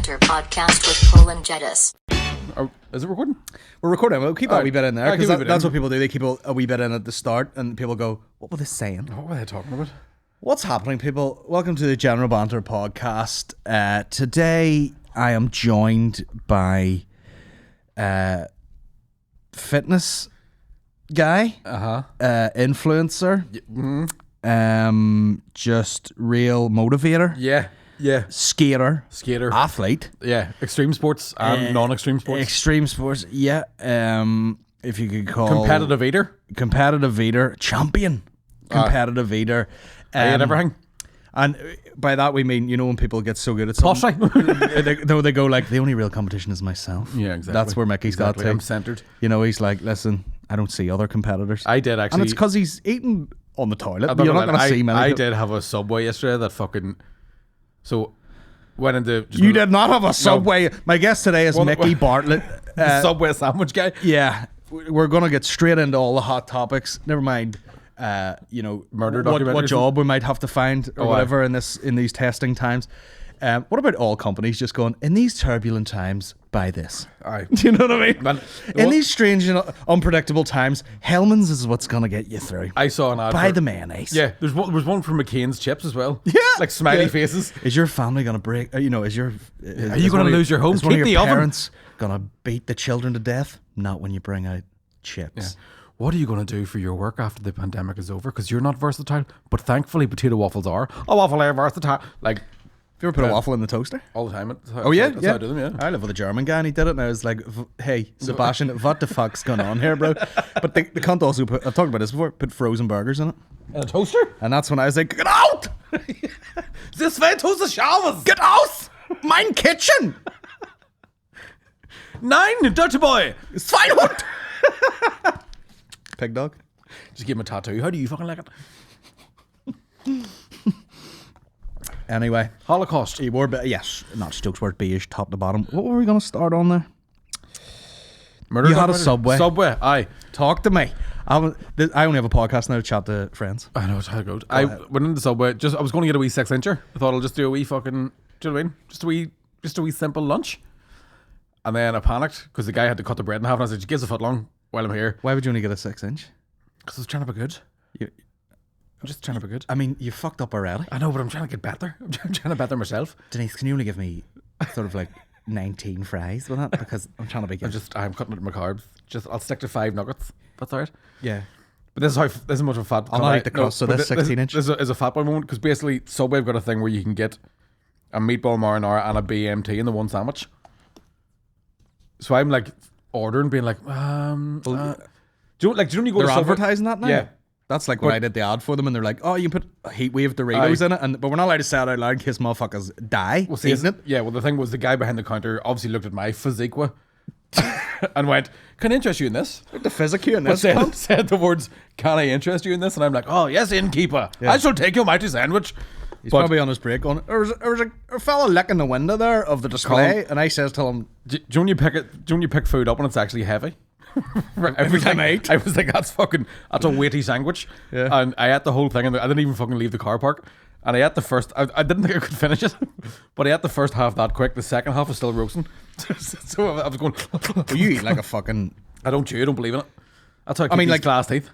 Banter Podcast with Colin Geddis. Is it recording? We're recording. We'll keep a wee bit in there because that's in. what people do. They keep a wee bit in at the start, and people go, "What were they saying? What were they talking about? What's happening, people? Welcome to the General Banter Podcast. Today, I am joined by Uh fitness guy, influencer, just real motivator, Yeah. skater, athlete, Yeah. Extreme sports and non-extreme sports. extreme sports. Yeah. If you could call Competitive eater. champion, competitive eater. I ate everything. And by that we mean, you know, when people get so good at something, they go like, the only real competition is myself. Yeah, exactly. That's where Micky's got to. I'm centered. You know, he's like, listen, I don't see other competitors. I did actually. And it's because he's eating on the toilet. You're not going to see many. I did have a Subway yesterday that fucking... So, went into... You did not have a Subway. No. My guest today is Micky Bartlett. Subway sandwich guy. Yeah. We're going to get straight into all the hot topics. Never mind, you know, murder what job we might have to find or whatever in these testing times. What about all companies just going, in these turbulent times, buy this? Aye. Do you know what I mean? Man, in these strange and unpredictable times, Hellman's is what's going to get you through. I saw an ad. Buy the mayonnaise. Yeah, there was one from McCain's chips as well. Yeah. Like smiley faces. Is your family going to break, you know, are you going to lose your home? Is one of Keep your the parents going to beat the children to death? Not when you bring out chips. Yeah. What are you going to do for your work after the pandemic is over? Because you're not versatile, but thankfully potato waffles are. A waffle are versatile. Like, have you ever put a waffle in the toaster? all the time. That's Yeah, how I do them, yeah. I live with a German guy and he did it, and I was like, hey, Sebastian, what the fuck's going on here, bro? But they can't also put, I've talked about this before, put frozen burgers in it. In a toaster? And that's when I was like, get out! This way toaster showers! Get out! Mein kitchen! 9, dirty boy! Schweinhund! Pig dog. Just give him a tattoo. How do you fucking like it? Anyway. Holocaust. He wore, yes, not Stokes word beige, top to bottom. What were we going to start on there? Murder. You had a Subway. Subway, aye. Talk to me. I only have a podcast now to chat to friends. I know, it's how it goes. I went into Subway, I was going to get a wee 6-incher. I thought I'll just do a wee fucking, do you know what I mean? Just a wee simple lunch. And then I panicked because the guy had to cut the bread in half, and I said, give us a foot long while I'm here. Why would you only get a 6-inch? Because I was trying to be good. I'm just trying to be good. I mean, you fucked up already. I know, but I'm trying to get better. I'm trying to better myself. Denise, can you only give me sort of like 19 fries with that? Because I'm trying to be good. I'm cutting out my carbs. I'll stick to 5 nuggets. That's alright. Yeah. But this is much of a fat. I'll not eat the crust, so this 16-inch. This is a fat boy moment because basically Subway have got a thing where you can get a meatball marinara and a BMT in the one sandwich. So I'm like ordering, being like, do you know when you go they're to Subway? advertising that now? Yeah. That's like when I did the ad for them, and they're like, "Oh, you can put a heat wave Doritos in it," but we're not allowed to say it out loud in case motherfuckers die. Well, see, isn't it? Yeah. Well, the thing was, the guy behind the counter obviously looked at my physique and went, "Can I interest you in this?" The physic you in But this. said the words, "Can I interest you in this?" And I'm like, "Oh yes, innkeeper. Yeah. I shall take your mighty sandwich." He's probably on his break going, there was a fella licking the window there of the display, Colin, and I says to him, do you know when you pick food up and it's actually heavy? Every time I ate. I was like, that's a weighty sandwich. Yeah. And I ate the whole thing, and I didn't even fucking leave the car park. And I ate the first, I didn't think I could finish it, but I ate the first half that quick. The second half was still roasting. So I was going, well, you eat like a fucking... I don't chew, I don't believe in it. That's how I keep mean, these like, glass teeth.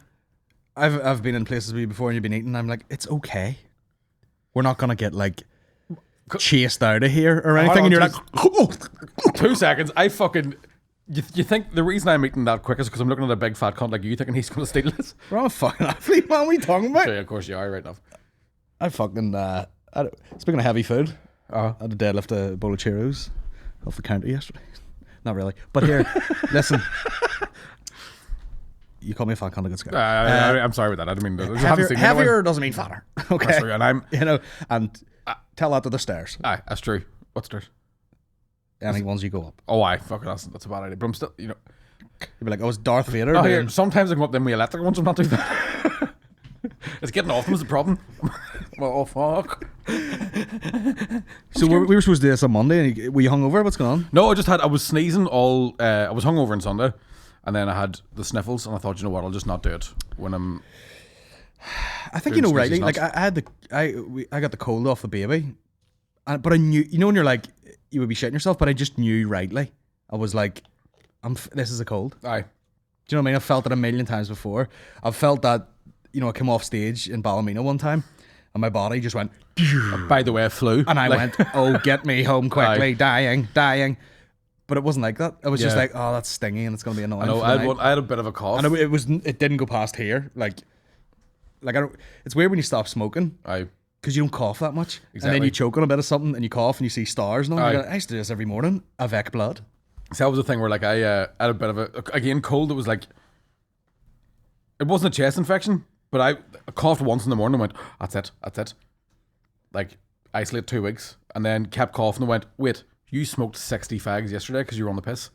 I've been in places with you before and you've been eating, and I'm like, it's okay. We're not going to get like chased out of here or anything. And you're like, 2 seconds. I fucking... You think the reason I'm eating that quick is because I'm looking at a big fat cunt like you thinking he's going to steal this? we're on a fucking athlete, man. What are you talking about? Yeah, of course you are, right enough. I fucking... speaking of heavy food, I had to deadlift a bowl of Cheerios off the counter yesterday. Not really. But here, listen. You call me a fat cunt, a good scar. I'm sorry with that. I didn't mean to. Heavier doesn't mean fatter. Okay. That's true, and I'm... You know, and tell that to the stairs. Aye, that's true. What's stairs? Any ones you go up. Oh, aye. Fuck it, that's a bad idea. But I'm still, you know... You'd be like, oh, it's Darth Vader. Oh, here, sometimes I come up them with electric ones. I'm not too bad. It's getting off them is the problem. Well, oh, fuck. So we were supposed to do this on Monday, and were you hungover? What's going on? No, I was sneezing all... I was hungover on Sunday, and then I had the sniffles, and I thought, you know what, I'll just not do it when I'm... I think you know rightly. Like I got the cold off the baby, but I knew, you know, when you're like, you would be shitting yourself, but I just knew rightly. I was like, this is a cold. Aye. Do you know what I mean? I've felt it a million times before. I've felt that, I came off stage in Ballymena one time and my body just went... By the way, flu. And I went, oh, get me home quickly, dying. But it wasn't like that. It was just like, oh, that's stingy and it's going to be annoying. I know, I had a bit of a cough. And it didn't go past here. Like I don't... It's weird when you stop smoking. Aye. Because you don't cough that much. Exactly. And then you choke on a bit of something and you cough and you see stars and all. I used to do this every morning. Avec blood. So that was the thing where like I had a bit of again, cold. It was like, it wasn't a chest infection, but I coughed once in the morning and went, that's it. Like, isolate 2 weeks. And then kept coughing and went, wait, you smoked 60 fags yesterday because you were on the piss?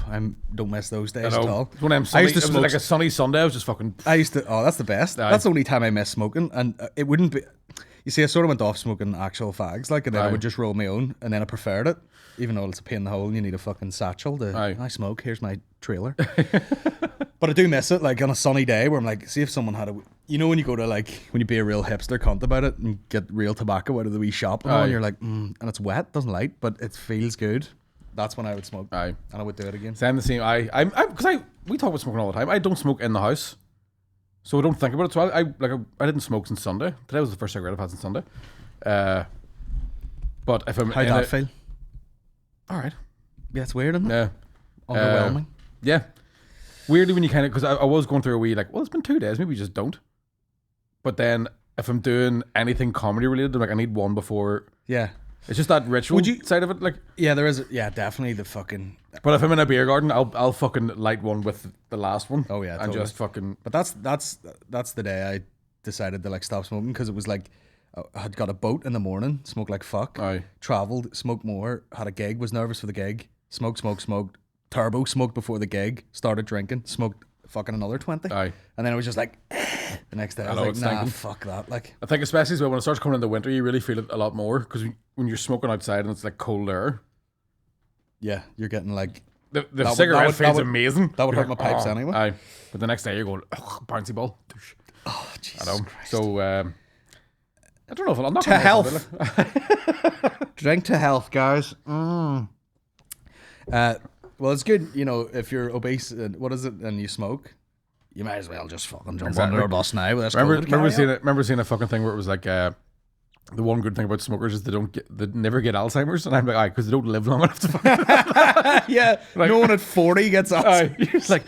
I don't miss those days at all. When it was like a sunny Sunday. I was just fucking... that's the best. Aye. That's the only time I miss smoking. And it wouldn't be... You see, I sort of went off smoking actual fags, like, and then I would just roll my own, and then I preferred it, even though it's a pain in the hole and you need a fucking satchel to... I smoke, here's my trailer. But I do miss it, like, on a sunny day where I'm like, see if someone had a... You know when you go to, like, when you be a real hipster cunt about it and get real tobacco out of the wee shop and all, and you're like, and it's wet, doesn't light, but it feels good. That's when I would smoke. Aye. And I would do it again. Same the same. Because we talk about smoking all the time. I don't smoke in the house, so I don't think about it. So I didn't smoke since Sunday. Today was the first cigarette I've had since Sunday. But if I'm... How'd that feel? All right. Yeah, it's weird, isn't it? Yeah. Underwhelming. Yeah. Weirdly when you kind of... Because I was going through a wee like, well, it's been 2 days. Maybe we just don't. But then if I'm doing anything comedy related, I'm like, I need one before... Yeah. It's just that ritual side of it, like... Yeah, there is... Yeah, definitely the fucking... But if I'm in a beer garden, I'll fucking light one with the last one. Oh, yeah, And totally. just fucking... But that's the day I decided to, like, stop smoking, because it was, like, I had got a boat in the morning, smoked like fuck, travelled, smoked more, had a gig, was nervous for the gig, smoked, turbo, smoked before the gig, started drinking, smoked fucking another 20. And then I was just like... The next day I was like, nah, fuck that. Like, I think especially as well when it starts coming into winter, you really feel it a lot more, because when you're smoking outside and it's like cold air, yeah, you're getting like the cigarette feels amazing. That would hurt my pipes anyway. Aye, but the next day you're going, bouncy ball. Oh Jesus! I know. Christ. So I don't know if I'm not to health. Drink to health, guys. Well, it's good, if you're obese. What is it? And you smoke. You might as well just fucking jump under a bus now. Remember seeing a fucking thing where it was like, the one good thing about smokers is they never get Alzheimer's, and I'm like, because they don't live long enough to fucking... Yeah, like, no one at 40 gets Alzheimer's. It's like,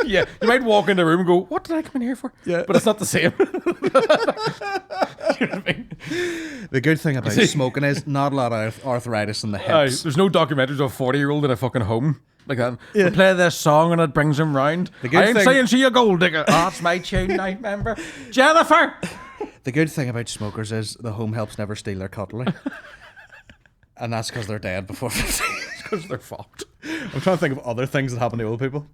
yeah, you might walk in the room and go, what did I come in here for? Yeah, but it's not the same. You know what I mean? The good thing about smoking is not a lot of arthritis in the hips. There's no documentaries of a 40-year-old in a fucking home like that. Yeah. We play this song and it brings him round. I ain't saying she a gold digger. Oh, that's my tune, I remember. Jennifer! The good thing about smokers is the home helps never steal their cutlery. And that's because they're dead before 50. Because they're fucked. I'm trying to think of other things that happen to old people.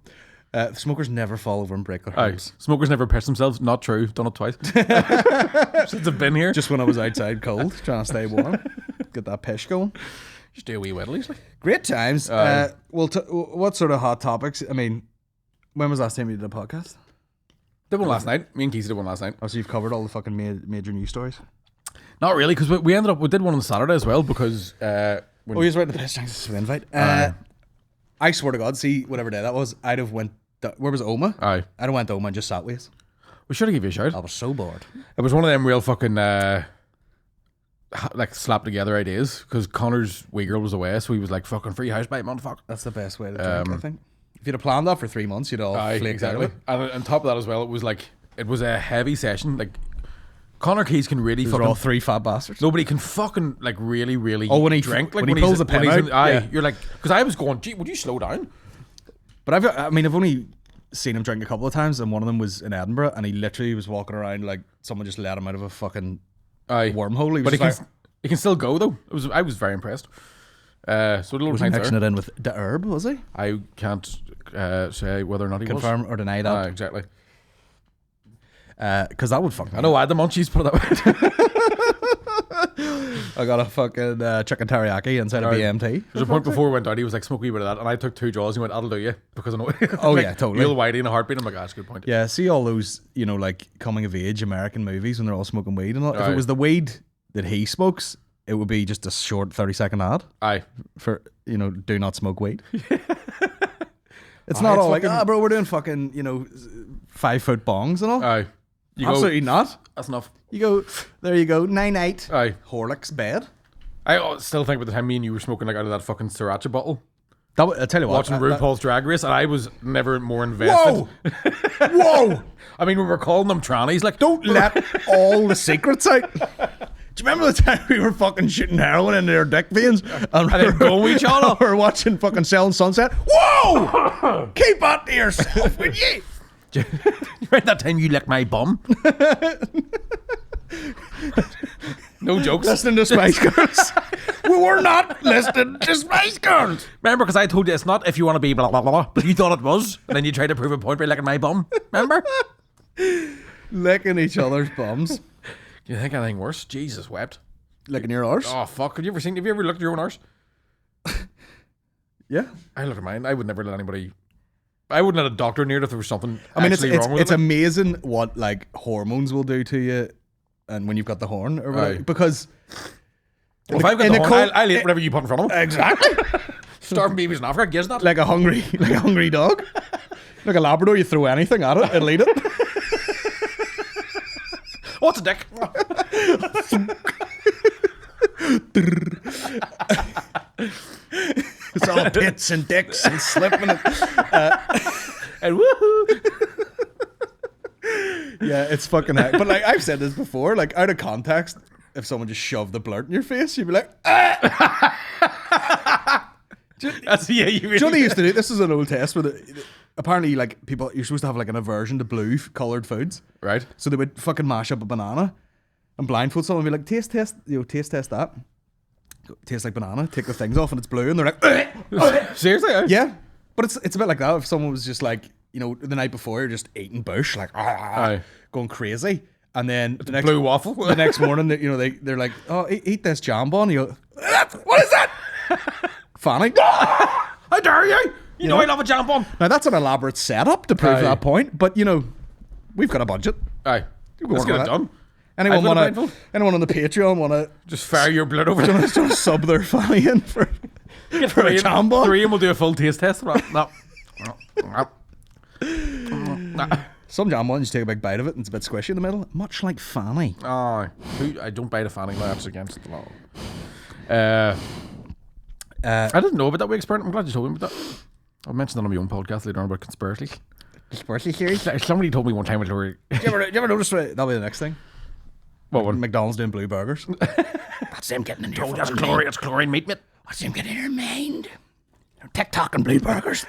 Smokers never fall over and break their hips. Smokers never piss themselves. Not true. Done it twice. Since I've been here. Just when I was outside cold, trying to stay warm. Get that pish going. Just do a wee whittle easily. Great times. What sort of hot topics? I mean, when was the last time you did a podcast? Did one last night. Me and Keith did one last night. Oh, so you've covered all the fucking major news stories? Not really, because we did one on Saturday as well, because... you was right, the piss. Thanks for the invite. I swear to God, see, whatever day that was, I'd have went... Where was Oma? Aye. I'd have went to Oma and just sat with us. We should have given you a shout. I was so bored. It was one of them real fucking... like slap together ideas, because Connor's wee girl was away, so he was like, fucking free house mate, man, fuck. That's the best way to drink, I think. If you'd have planned that for 3 months, you'd all flake exactly. And on top of that as well, it was a heavy session. Like, Connor Keys can really fucking... all three fat bastards. Nobody can fucking, like, really when he drink. Like, when he pulls the pen out. You're like... Because I was going, gee, would you slow down? But I've only seen him drink a couple of times, and one of them was in Edinburgh, and he literally was walking around like someone just let him out of a fucking wormhole. He can still go, though. I was very impressed. So a little was he mixing it in with the herb, was he? I can't say whether or not he confirm or deny that. Exactly. Because that would fuck me. I know I had the munchies, put it that way. I got a fucking chicken teriyaki inside a BMT. There's a point before we went out, he was like, smoke a wee bit of that, and I took 2 jaws, and he went, that'll do you, because I know. Oh yeah, totally. Real whitey in a heartbeat. I'm like, that's a good point. Yeah, see all those, like coming of age American movies when they're all smoking weed and all. If it was the weed that he smokes, it would be just a short 30-second ad. Aye. For, do not smoke weed. It's not all fucking, like, bro, we're doing fucking, 5-foot bongs and all. Aye. Absolutely not. That's enough. You go, there you go, 9-8. Aye. Horlicks bed. I still think about the time me and you were smoking like out of that fucking sriracha bottle. I'll tell you what. Watching RuPaul's Drag Race, and I was never more invested. Whoa! I mean, we were calling them trannies. Like, don't let all the secrets out. Do you remember the time we were fucking shooting heroin into their dick veins? And then going each other? We're watching fucking Selling Sunset. Whoa! Keep that to yourself, would you? Right that time you licked my bum? No jokes. Listening to Spice Girls. We were not listening to Spice Girls. Remember, because I told you it's not if you want to be blah, blah, blah, blah, but you thought it was. And then you tried to prove a point by licking my bum. Remember? Licking each other's bums. Do you think anything worse? Jesus wept. Licking your arse? Oh, fuck. Have you ever looked at your own arse? Yeah. I look at mine. I would never let anybody... I wouldn't let a doctor near it if there was something wrong with it. It's amazing what, like, hormones will do to you and when you've got the horn or whatever. Right. Because... Well, if I've got the horn, I'll eat whatever you put in front of them. Exactly. Starving babies in Africa, guess that. Like a hungry dog. Like a Labrador, you throw anything at it, it'll eat it. What's a dick? It's all tits and dicks and slipping it. And woohoo! Yeah, it's fucking heck. But like I've said this before, like out of context, if someone just shoved the blurt in your face, you'd be like, ah! Johnny used to do this. Is an old test where apparently like people, you're supposed to have like an aversion to blue coloured foods, right? So they would fucking mash up a banana and blindfold someone and be like, taste test that. Tastes like banana. Take the things off and it's blue, and they're like, seriously? Yeah, but it's a bit like that. If someone was just like, the night before you're just eating bush, like going crazy, and then the next blue waffle. The next morning, they're like, oh, eat this jambon. You go, what is that? Fanny. How dare you? You know I love a jambon. Now that's an elaborate setup to prove that point, but we've got a budget. Aye, let's get it done. Anyone on the Patreon want to just fire your blood over? Do you want to sub their fanny in for a jambon? 3 and we'll do a full taste test. No. Some jambon, you just take a big bite of it and it's a bit squishy in the middle, much like fanny. Oh, I don't bite a fanny. That's against the law. I didn't know about that wee experiment. I'm glad you told me about that. I'll mention that on my own podcast later on about conspiracy. Conspiracy theories? Somebody told me one time. You ever notice that'll be the next thing? What one? McDonald's doing blue burgers. That's them getting in your that's chlorine meat, mate. That's them getting in your mind. They're TikTok and blue burgers.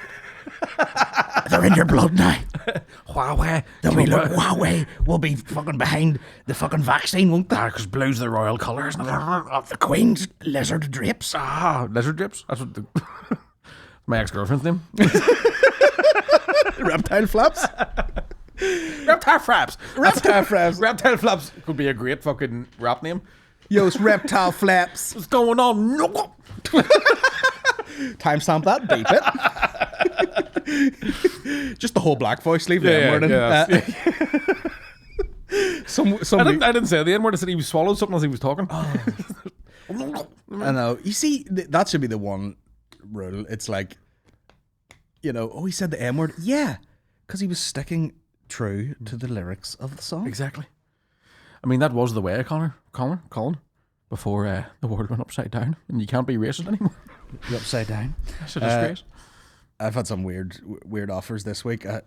They're in your blood now. Huawei. Huawei will be fucking behind the fucking vaccine, won't they? Because blue's the royal colours. Of the Queen's lizard drapes. Lizard drapes? That's what my ex-girlfriend's name. Reptile flaps. Reptile Fraps. Reptile Flaps could be a great fucking rap name. Yo, it's Reptile Flaps. What's going on? No. Timestamp that, beep it. Just the whole black voice, leave the N-word in. I didn't say the N-word. I said he swallowed something as he was talking. I know. You see, that should be the one rule. It's like, he said the M-word. Yeah, because he was sticking true to the lyrics of the song. Exactly. I mean, that was the way, Colin, before the world went upside down, and you can't be racist anymore. You're upside down. That's a disgrace. I've had some weird offers this week. I'll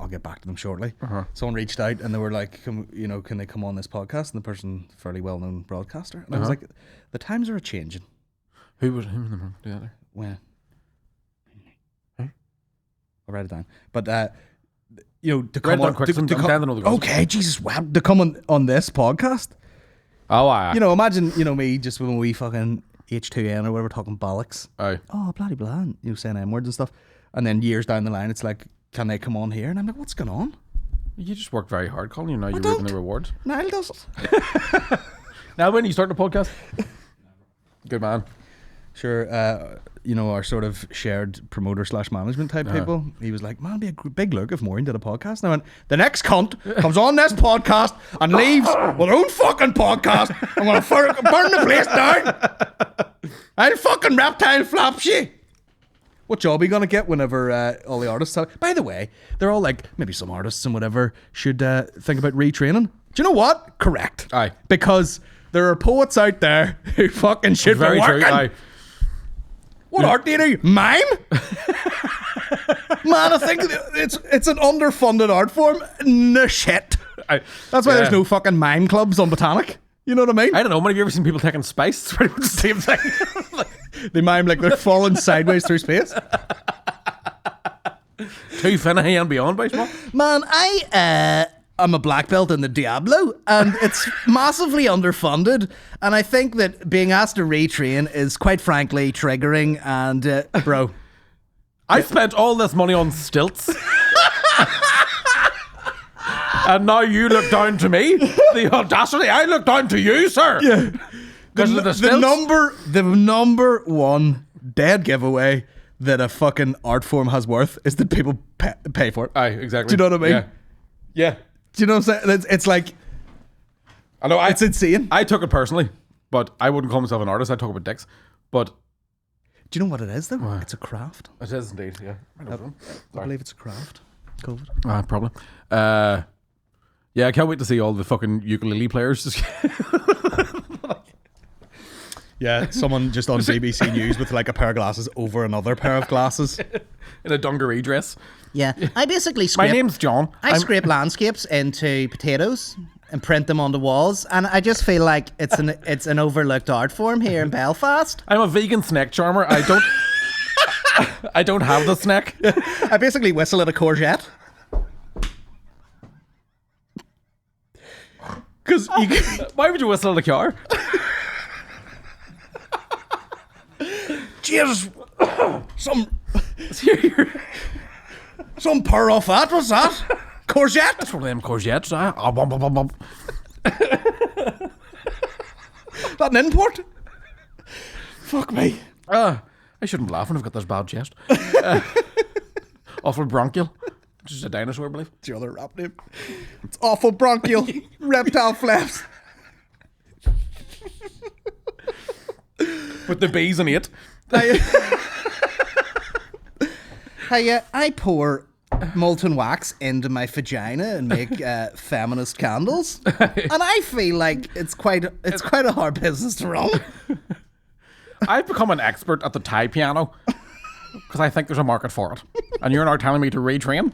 get back to them shortly. Someone reached out and they were like, can they come on this podcast? And the person, fairly well-known broadcaster, and I was like, the times are a-changing. Who was him? The other? When? I'll write it down. But to come on, okay, Jesus, wow, to come on this podcast. Oh, aye. Imagine me just when we fucking H2N or whatever talking bollocks. Aye. Oh, bloody blah, saying M-words and stuff, and then years down the line, it's like, can they come on here? And I'm like, what's going on? You just worked very hard, Colin. You're reaping the rewards. Niall does it. Now, when you start the podcast, good man. Sure, you know, our sort of shared promoter / management type people. He was like, man, it'd be a big look if Maureen did a podcast. And I went, the next cunt comes on this podcast and leaves with her own fucking podcast. I'm going to burn the place down. I'll fucking reptile flap you. What job are you going to get whenever all the artists have... By the way, they're all like, maybe some artists and whatever should think about retraining. Do you know what? Correct. Aye. Because there are poets out there who fucking shit Very for working. true. Aye. What art do you do? Mime? Man, I think it's an underfunded art form. No shit. That's why there's no fucking mime clubs on Botanic. You know what I mean? I don't know. Have you ever seen people taking spice? It's pretty much the same thing. They mime like they're falling sideways through space. Too finny and beyond, baseball. Man, I'm a black belt in the Diablo, and it's massively underfunded. And I think that being asked to retrain is quite frankly triggering. And bro, I spent all this money on stilts. And now you look down to me? The audacity! I look down to you, sir! Yeah. Because of the stilts? The number one dead giveaway that a fucking art form has worth is that people pay for it. Aye, exactly. Do you know what I mean? Yeah. Do you know what I'm saying? It's like... I know. It's insane. I took it personally, but I wouldn't call myself an artist. I talk about dicks. But... Do you know what it is, though? What? It's a craft. It is indeed, yeah. I believe it's a craft. COVID. Probably. Yeah, I can't wait to see all the fucking ukulele players. Just yeah, someone just on BBC News with like a pair of glasses over another pair of glasses. In a dungaree dress. Yeah, I basically scrape... My name's John. I scrape landscapes into potatoes and print them on the walls, and I just feel like it's an overlooked art form here in Belfast. I'm a vegan snake charmer. I don't have the snake. I basically whistle at a courgette. Because why would you whistle at a car? Cheers. Some purr off that. What's that? Courgette? That's one of them courgettes. That an import? Fuck me. I shouldn't be laughing. I've got this bad chest. Awful bronchial. Which is a dinosaur, I believe. It's your other rap name. It's awful bronchial. Reptile flaps. With the bees in it. I pour molten wax into my vagina and make feminist candles, and I feel like it's quite a hard business to run. I've become an expert at the Thai piano because I think there's a market for it, and you're now telling me to retrain.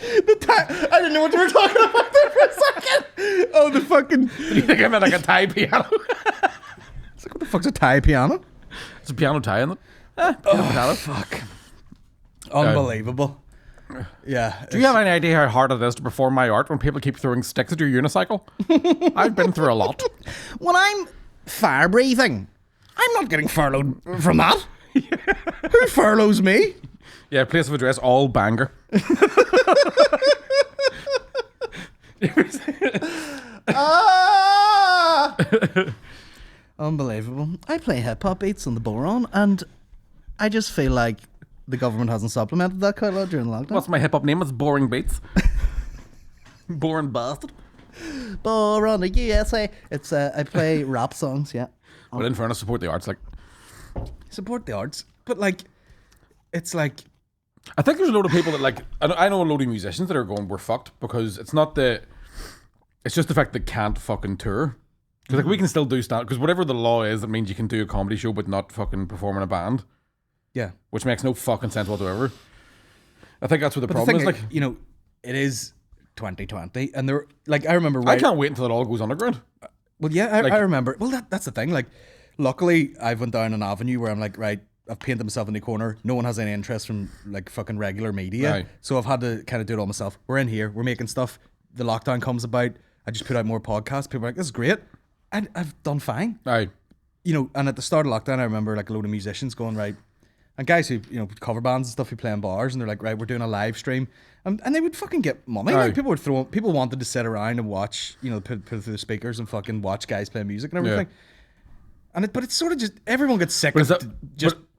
I didn't know what you were talking about there for a second. Oh, the fucking... You think I meant like a Thai piano? It's like, what the fuck's a Thai piano? It's a piano Thai, isn't it? Oh, fuck. Unbelievable. Yeah. Do you have any idea how hard it is to perform my art when people keep throwing sticks at your unicycle? I've been through a lot. When I'm fire breathing, I'm not getting furloughed from that. Who furloughs me? Yeah, place of address, all Bangor. Unbelievable. I play hip hop beats on the Boron, and I just feel like the government hasn't supplemented that quite a lot during the lockdown. What's my hip hop name? It's Boring Beats. Boring bastard. Boron, the USA. It's I play rap songs, yeah. But in fairness, support the arts. Like, support the arts, but like, it's like, I think there's a load of people that like. I know a load of musicians that are going, we're fucked because it's not the. It's just the fact that they can't fucking tour. Because like we can still do stand. Because whatever the law is, that means you can do a comedy show but not fucking perform in a band. Yeah, which makes no fucking sense whatsoever. I think that's what the problem is. Like, you know, it is 2020, and there, like, I remember. I can't wait until it all goes underground. Well, yeah, I remember. Well, that's the thing. Like, luckily, I've went down an avenue where I'm like, right, I've painted myself in the corner. No one has any interest from like fucking regular media, right. So I've had to kind of do it all myself. We're in here, we're making stuff. The lockdown comes about. I just put out more podcasts. People are like, this is great. I've done fine. Right. You know, and at the start of lockdown, I remember like a load of musicians going, right, and guys who, you know, cover bands and stuff who play in bars, and they're like, right, we're doing a live stream, and they would fucking get money. Right. Like people wanted to sit around and watch, you know, put through the speakers and fucking watch guys play music and everything. But it's sort of just everyone gets sick But of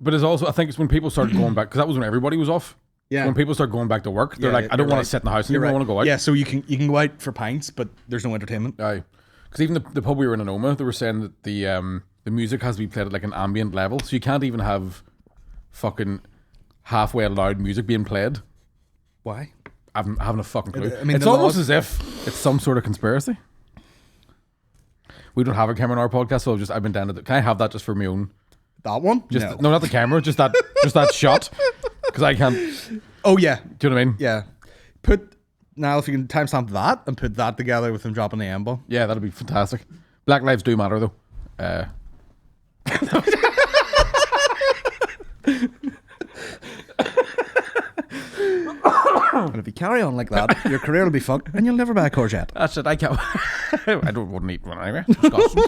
but it's also, I think it's when people started going back, because that was when everybody was off. Yeah. When people start going back to work, they're like, I don't want to sit in the house anymore. I want to go out. Yeah, so you can go out for pints, but there's no entertainment. Aye. Because even the pub we were in Armagh, they were saying that the music has to be played at like an ambient level, so you can't even have fucking halfway loud music being played. Why? I'm having a fucking clue. I mean, it's almost as if it's some sort of conspiracy. We don't have a camera in our podcast, so I've been down to can I have that just for my own? That one? No, not the camera, just that shot. Because I can't. Oh yeah. Do you know what I mean? Yeah. Now if you can timestamp that and put that together with them dropping the M-bomb. Yeah, that'd be fantastic. Black lives do matter though. And if you carry on like that, your career will be fucked and you'll never buy a courgette. That's it. I can't. Wouldn't eat one anyway. Disgusting.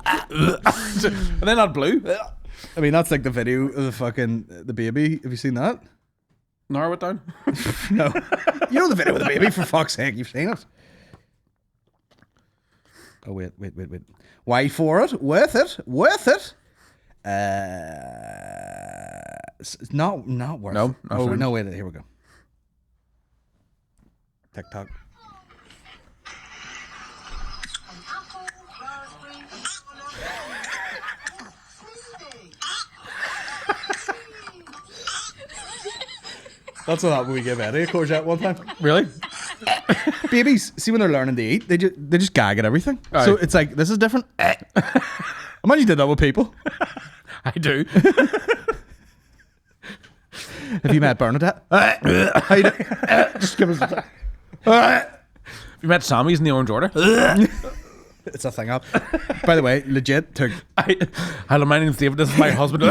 And then that blue. I mean, that's like the video of the baby. Have you seen that? Narrow it down. No. You know the video of the baby, for fuck's sake. You've seen it. Oh, wait. Why for it? Worth it. It's not worth it. No. Oh, no, wait. Here we go. TikTok. That's what happened when we gave Eddie a courgette one time. Really? Babies, see when they're learning to eat, they just gag at everything. Aye. So it's like, this is different. Imagine you did that with people. I do. Have you met Bernadette? How you doing? Just give us Have you met Sammy's in the Orange Order? It's a thing up. By the way, legit took... Hello, my name's David. This is my husband.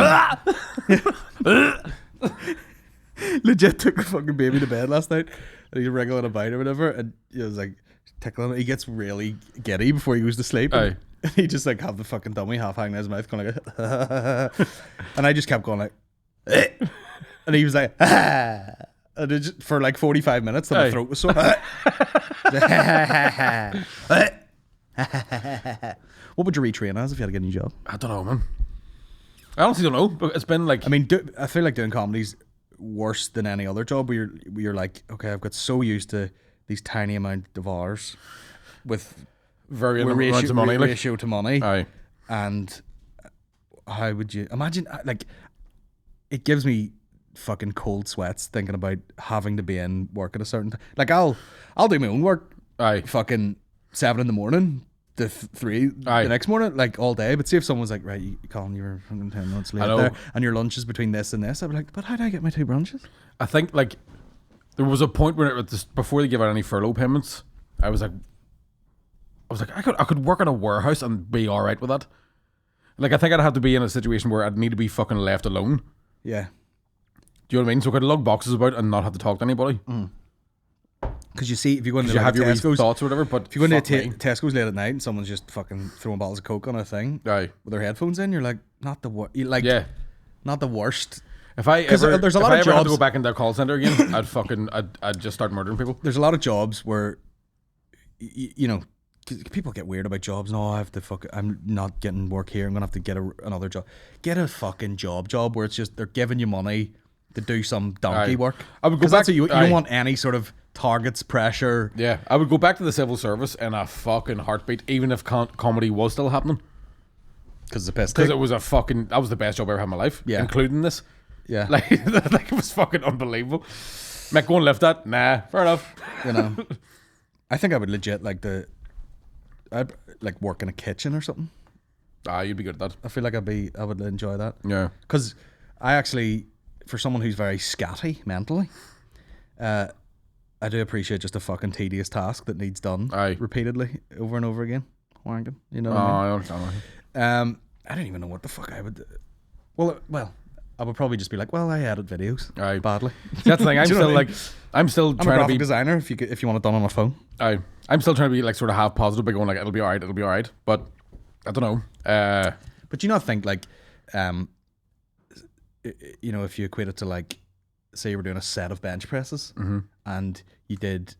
Legit took the fucking baby to bed last night, and he was wriggling about or whatever, and he was like tickling him. He gets really giddy before he goes to sleep. Aye. And he just like have the fucking dummy half hanging in his mouth, going like, and I just kept going like, and he was like, and it just, for like 45 minutes, and my throat was sore. What would you retrain as if you had to get a new job? I don't know, man. I honestly don't know, but it's been like... I mean, I feel like doing comedy's worse than any other job where you're like, okay, I've got so used to these tiny amount of hours with very amounts of money, ratio to money. Aye. And how would you imagine, like, it gives me fucking cold sweats thinking about having to be in work at a certain time. Like, I'll do my own work. Aye. Fucking 7 a.m. to 3 the next morning, like all day. But see if someone's like, right, Colin, you were fucking 10 minutes late there, and your lunch is between this and this, I'd be like, but how do I get my 2 brunches? I think like there was a point where before they give out any furlough payments, I was like I could work in a warehouse and be all right with that. Like, I think I'd have to be in a situation where I'd need to be fucking left alone. Yeah. Do you know what I mean? So I could lug boxes about and not have to talk to anybody. Because you see, if you go into You like have your wee Tesco's, thoughts or whatever, but if you go into Tesco's late at night and someone's just fucking throwing bottles of Coke on a thing Aye. with their headphones in, you're like, not the worst. Like, yeah. Not the worst. If I ever, there's a if lot I of ever had to jobs- go back into a call center again, I'd just start murdering people. There's a lot of jobs where, you know, 'cause people get weird about jobs. No, I have to I'm not getting work here. I'm gonna have to get another job. Get a fucking job where it's just they're giving you money to do some donkey Aye. work. I would go 'Cause back. that's what you Aye. don't want any sort of targets, pressure. Yeah, I would go back to the civil service in a fucking heartbeat, even if comedy was still happening. Because it's a piss Because take. it was that was the best job I ever had in my life. Yeah. Including this. Yeah. Like it was fucking unbelievable. Mick, go and lift that? Nah, fair enough. You know, I think I would legit I'd like work in a kitchen or something. You'd be good at that. I feel like I would enjoy that. Yeah. Because I actually, for someone who's very scatty mentally, I do appreciate just a fucking tedious task that needs done repeatedly over and over again. Wanking, you know what I mean? I understand. I don't even know what the fuck I would do. Well, I would probably just be like, well, I edit videos badly. That's the thing. I'm Do you know still what I like, mean? I'm still I'm a trying to graphic be designer. If you want it done on a phone, I'm still trying to be like sort of half positive, but going like it'll be alright. But I don't know. but you not think like, you know, if you equate it to like, say you were doing a set of bench presses and you did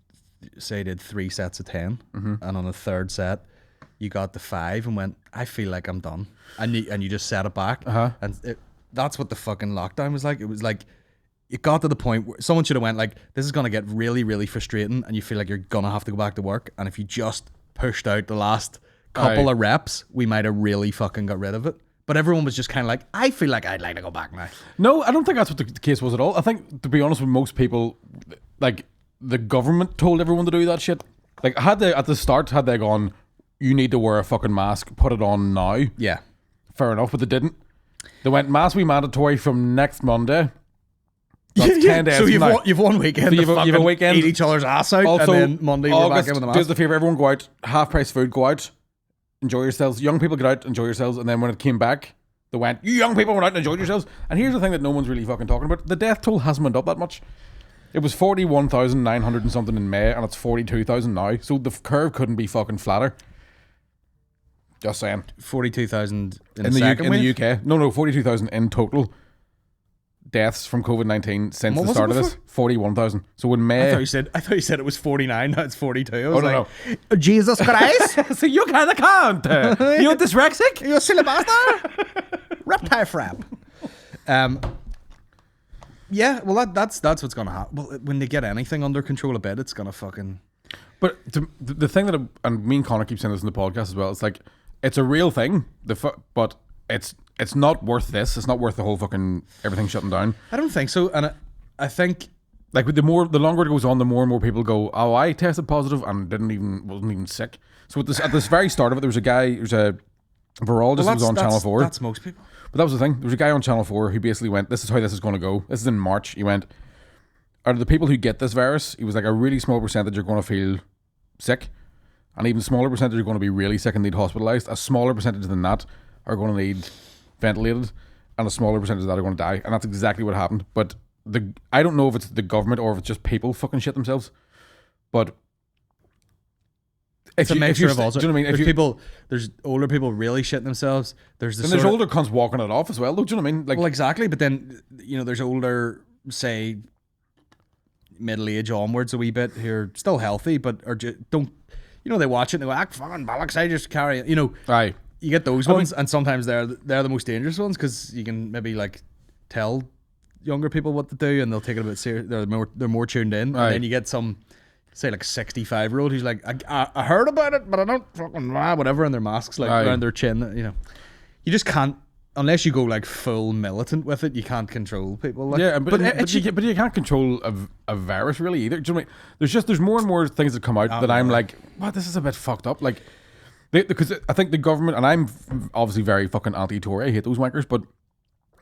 3 sets of 10, and on the third set you got the 5 and went, I feel like I'm done, and you just set it back, and that's what the fucking lockdown was like. It was like it got to the point where someone should have went like, this is gonna get really, really frustrating, and you feel like you're gonna have to go back to work, and if you just pushed out the last couple of reps, we might have really fucking got rid of it. But everyone was just kind of like, I feel like I'd like to go back now. No, I don't think that's what the case was at all. I think, to be honest with most people, like, the government told everyone to do that shit. Like, at the start, had they gone, you need to wear a fucking mask, put it on now. Yeah. Fair enough, but they didn't. They went, mask will be mandatory from next Monday. That's 10 days. So you've one weekend so you've a weekend. Eat each other's ass out, also, and then Monday we're back in with the mask. Do us a favour, everyone go out, half-price food, go out, enjoy yourselves. Young people get out, enjoy yourselves, and then when it came back, they went, you young people went out and enjoyed yourselves. And here's the thing that no one's really fucking talking about. The death toll hasn't went up that much. It was 41,900 and something in May, and it's 42,000 now. So the curve couldn't be fucking flatter. Just saying. 42,000 in the UK. No, 42,000 in total deaths from COVID-19 since the start of this. 41,000. So in May... I thought you said it was 49, now it's 42. I Oh, was no. Jesus Christ. So you kind of can't. You're dyslexic? You silly bastard. Reptile frap. Yeah, well, that's what's going to happen. Well, when they get anything under control a bit, it's going to fucking... But the thing that... And me and Connor keep saying this in the podcast as well. It's like, it's a real thing, but it's not worth this. It's not worth the whole fucking everything shutting down. I don't think so. And I think... Like, the longer it goes on, the more and more people go, oh, I tested positive and wasn't even sick. So at this very start of it, there was a guy, there's a virologist who was on Channel 4. That's most people. But that was the thing. There was a guy on Channel 4 who basically went, this is how this is going to go. This is in March. He went, out of the people who get this virus, he was like, a really small percentage are going to feel sick. An even smaller percentage are going to be really sick and need hospitalised. A smaller percentage than that are going to need ventilated. And a smaller percentage of that are going to die. And that's exactly what happened. But I don't know if it's the government or if it's just people fucking shit themselves. But... It's a mixture of all. Do you know what I mean? There's older people really shitting themselves. There's older cunts walking it off as well, though. Do you know what I mean? Like, well, exactly. But then, there's older, say, middle age onwards a wee bit who are still healthy, but don't, they watch it and they go, fucking bollocks, I just carry it. Aye. You get those ones, and sometimes they're the most dangerous ones because you can maybe like tell younger people what to do and they'll take it a bit serious. They're more tuned in. Aye. And then you get some, say, like 65-year-old who's like, I heard about it, but I don't fucking whatever, and their masks like around their chin. You just can't, unless you go like full militant with it. You can't control people. Like, yeah, but you can't control a virus really either. Do you know what I mean? There's more and more things that come out that I'm like, what? This is a bit fucked up. Like, because I think the government, and I'm obviously very fucking anti-Tory. I hate those wankers, but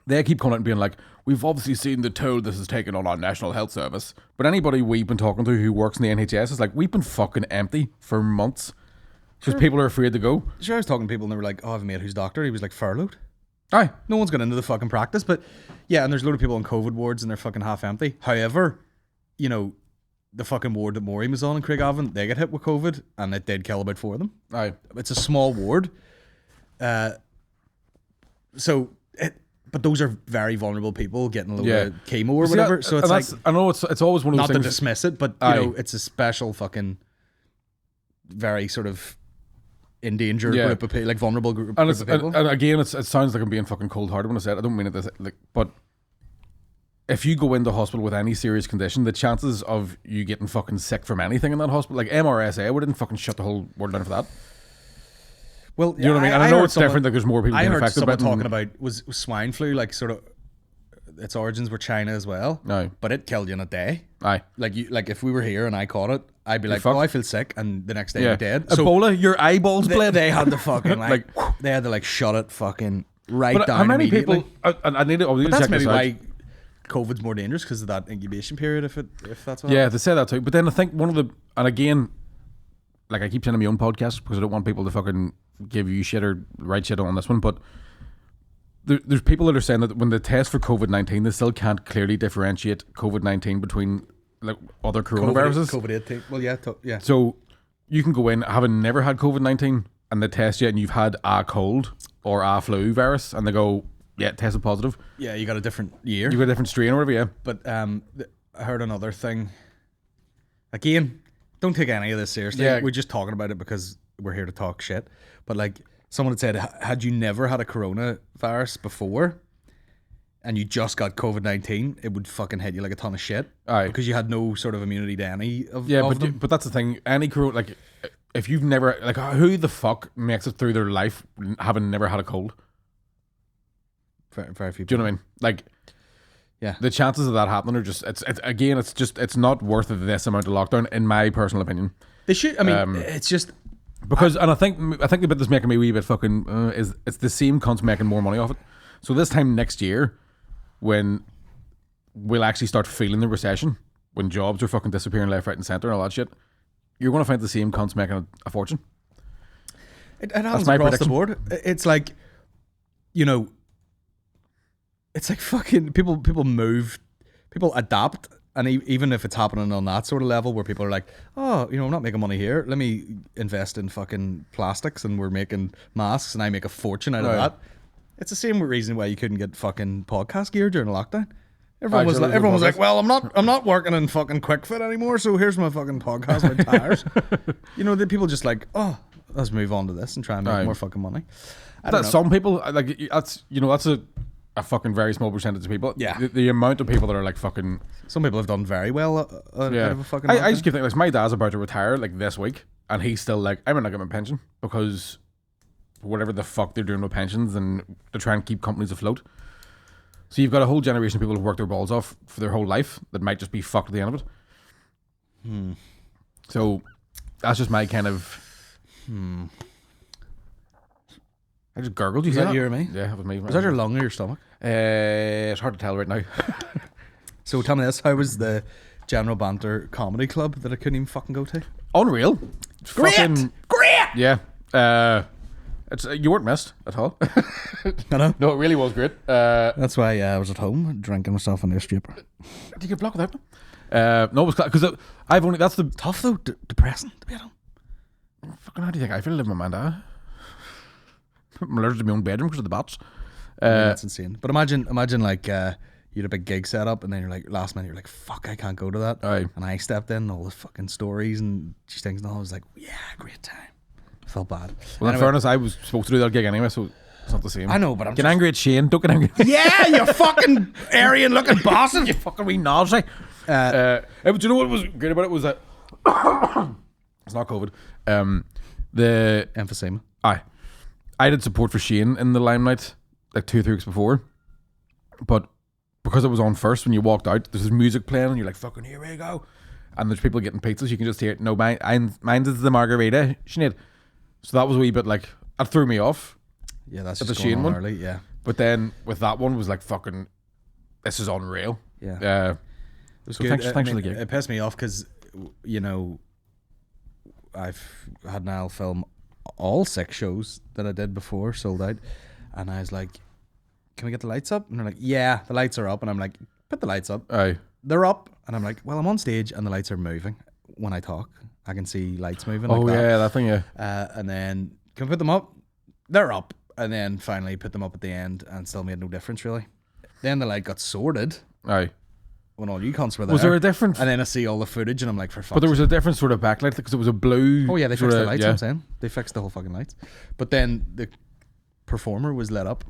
they keep coming out and being like, we've obviously seen the toll this has taken on our National Health Service. But anybody we've been talking to who works in the NHS is like, we've been fucking empty for months. Because people are afraid to go. Sure, I was talking to people and they were like, oh, I have a mate who's a doctor. He was like furloughed. Aye. No one's got into the fucking practice. But yeah, and there's a load of people on COVID wards and they're fucking half empty. However, the fucking ward that Maureen was on in Craigavon, they got hit with COVID and it did kill about 4 of them. Aye. It's a small ward. But those are very vulnerable people getting a little bit of chemo or whatever. So it's like, I know it's always one of those not things. to dismiss it, but it's a special fucking very sort of endangered group of people, like vulnerable group of people. And again, it sounds like I'm being fucking cold-hearted when I say it. I don't mean it like, but if you go into hospital with any serious condition, the chances of you getting fucking sick from anything in that hospital, like MRSA, we didn't fucking shut the whole world down for that. Well, you know what I mean? And I know it's different. Like, there's more people being affected. I heard someone talking about was swine flu, like sort of its origins were China as well. Aye. But it killed you in a day. Aye. Like if we were here and I caught it, I'd be like, oh, I feel sick, and the next day you're dead. So Ebola, your eyeballs bled. They had to fucking they had to shut it fucking right down. How many people? I need to. But that's maybe why COVID's more dangerous, because of that incubation period. If that's what they say that too. But then I think and again, like I keep saying on my own podcast because I don't want people to fucking give you shit or write shit on this one, but there's people that are saying that when they test for COVID-19, they still can't clearly differentiate COVID-19 between like other coronaviruses. COVID-18. Well, yeah. So you can go in having never had COVID-19 and they test you and you've had a cold or a flu virus and they go, yeah, tested positive. Yeah, you got a different year. You got a different strain or whatever, yeah. But I heard another thing. Again, don't take any of this seriously. Yeah. We're just talking about it because we're here to talk shit. But like someone had said, had you never had a coronavirus before and you just got COVID-19, it would fucking hit you like a ton of shit. Aye. Because you had no sort of immunity to any of them. But that's the thing. Any corona, like, if you've never, like, who the fuck makes it through their life having never had a cold? Very, very few. Do you know what I mean? Like, yeah, the chances of that happening are just, it's not worth this amount of lockdown, in my personal opinion. They should. I mean, it's just because, and I think the bit that's making me a wee bit fucking is it's the same cunts making more money off it. So this time next year, when we'll actually start feeling the recession, when jobs are fucking disappearing left, right, and centre, and all that shit, you're going to find the same cunts making a fortune. It happens my across prediction. the board. It's like, you know, it's like fucking people move, people adapt, and even if it's happening on that sort of level where people are like, oh, you know, I'm not making money here, let me invest in fucking plastics, and we're making masks, and I make a fortune out of that. It's the same reason why you couldn't get fucking podcast gear during lockdown. Everyone was like, well, I'm not working in fucking Quick Fit anymore, so here's my fucking podcast with tires. You know, the people just like, oh, let's move on to this and try and make more fucking money. Some people, like, that's a fucking very small percentage of people. Yeah. The amount of people that are like fucking... Some people have done very well out of a fucking I just keep thinking, like, my dad's about to retire, like, this week, and he's still like, I'm not getting my pension, because whatever the fuck they're doing with pensions, and to try and keep companies afloat. So you've got a whole generation of people who've worked their balls off for their whole life that might just be fucked at the end of it. So that's just my kind of... I just gurgled. Is that you or me? Yeah, that was me. Is that your lung or your stomach? It's hard to tell right now. So tell me this, how was the General Banter comedy club that I couldn't even fucking go to? Unreal. Great! Great! Yeah. You weren't missed at all. No. No, it really was great. That's why I was at home drinking myself an air stripper. Did you get blocked without me? No, it was because I've only... That's the... Tough though, depressing to be at home. Fucking how do you think I feel living with my dad? I'm allergic to my own bedroom because of the bats. That's insane. But imagine like you had a big gig set up, and then you're like, last minute you're like, fuck, I can't go to that. Aye. And I stepped in, all the fucking stories and things, and all. I was like, yeah, great time. I felt bad. Well, Anyway, in fairness, I was supposed to do that gig anyway, so it's not the same. I know, but I'm Get angry at Shane. Don't get angry. yeah, you fucking Aryan looking bosses. You fucking wee Nazi. But you know what was great about it was that it's not COVID. The Emphysema. I did support for Shane in the Limelight like 2 or 3 weeks before, but because it was on first, when you walked out, there's music playing and you're like, fucking here we go, and there's people getting pizzas. You can just hear it. No, mine is the margarita, Sinead. So that was a wee bit like, that threw me off. Yeah, that's At just the going Shane on one. early. Yeah, But then with that one was like, fucking, this is unreal. yeah. It was so good. thanks for the gig. It pissed me off because, you know, I've had Niall film all 6 shows that I did before sold out, and I was like, can we get the lights up? And they're like, yeah, the lights are up. And I'm like, put the lights up. Aye. They're up. And I'm like, well, I'm on stage and the lights are moving. When I talk, I can see lights moving. Oh, like yeah, that thing, yeah. and then, can we put them up? They're up. And then finally put them up at the end, and still made no difference really. Then the light got sorted Aye. when all you cunts were there. Was there a difference? And then I see all the footage and I'm like, for fuck's But there was a different sort of backlight because it was a blue. Oh yeah, they sort fixed the of- lights. yeah. I'm saying they fixed the whole fucking lights. But then the performer was lit up,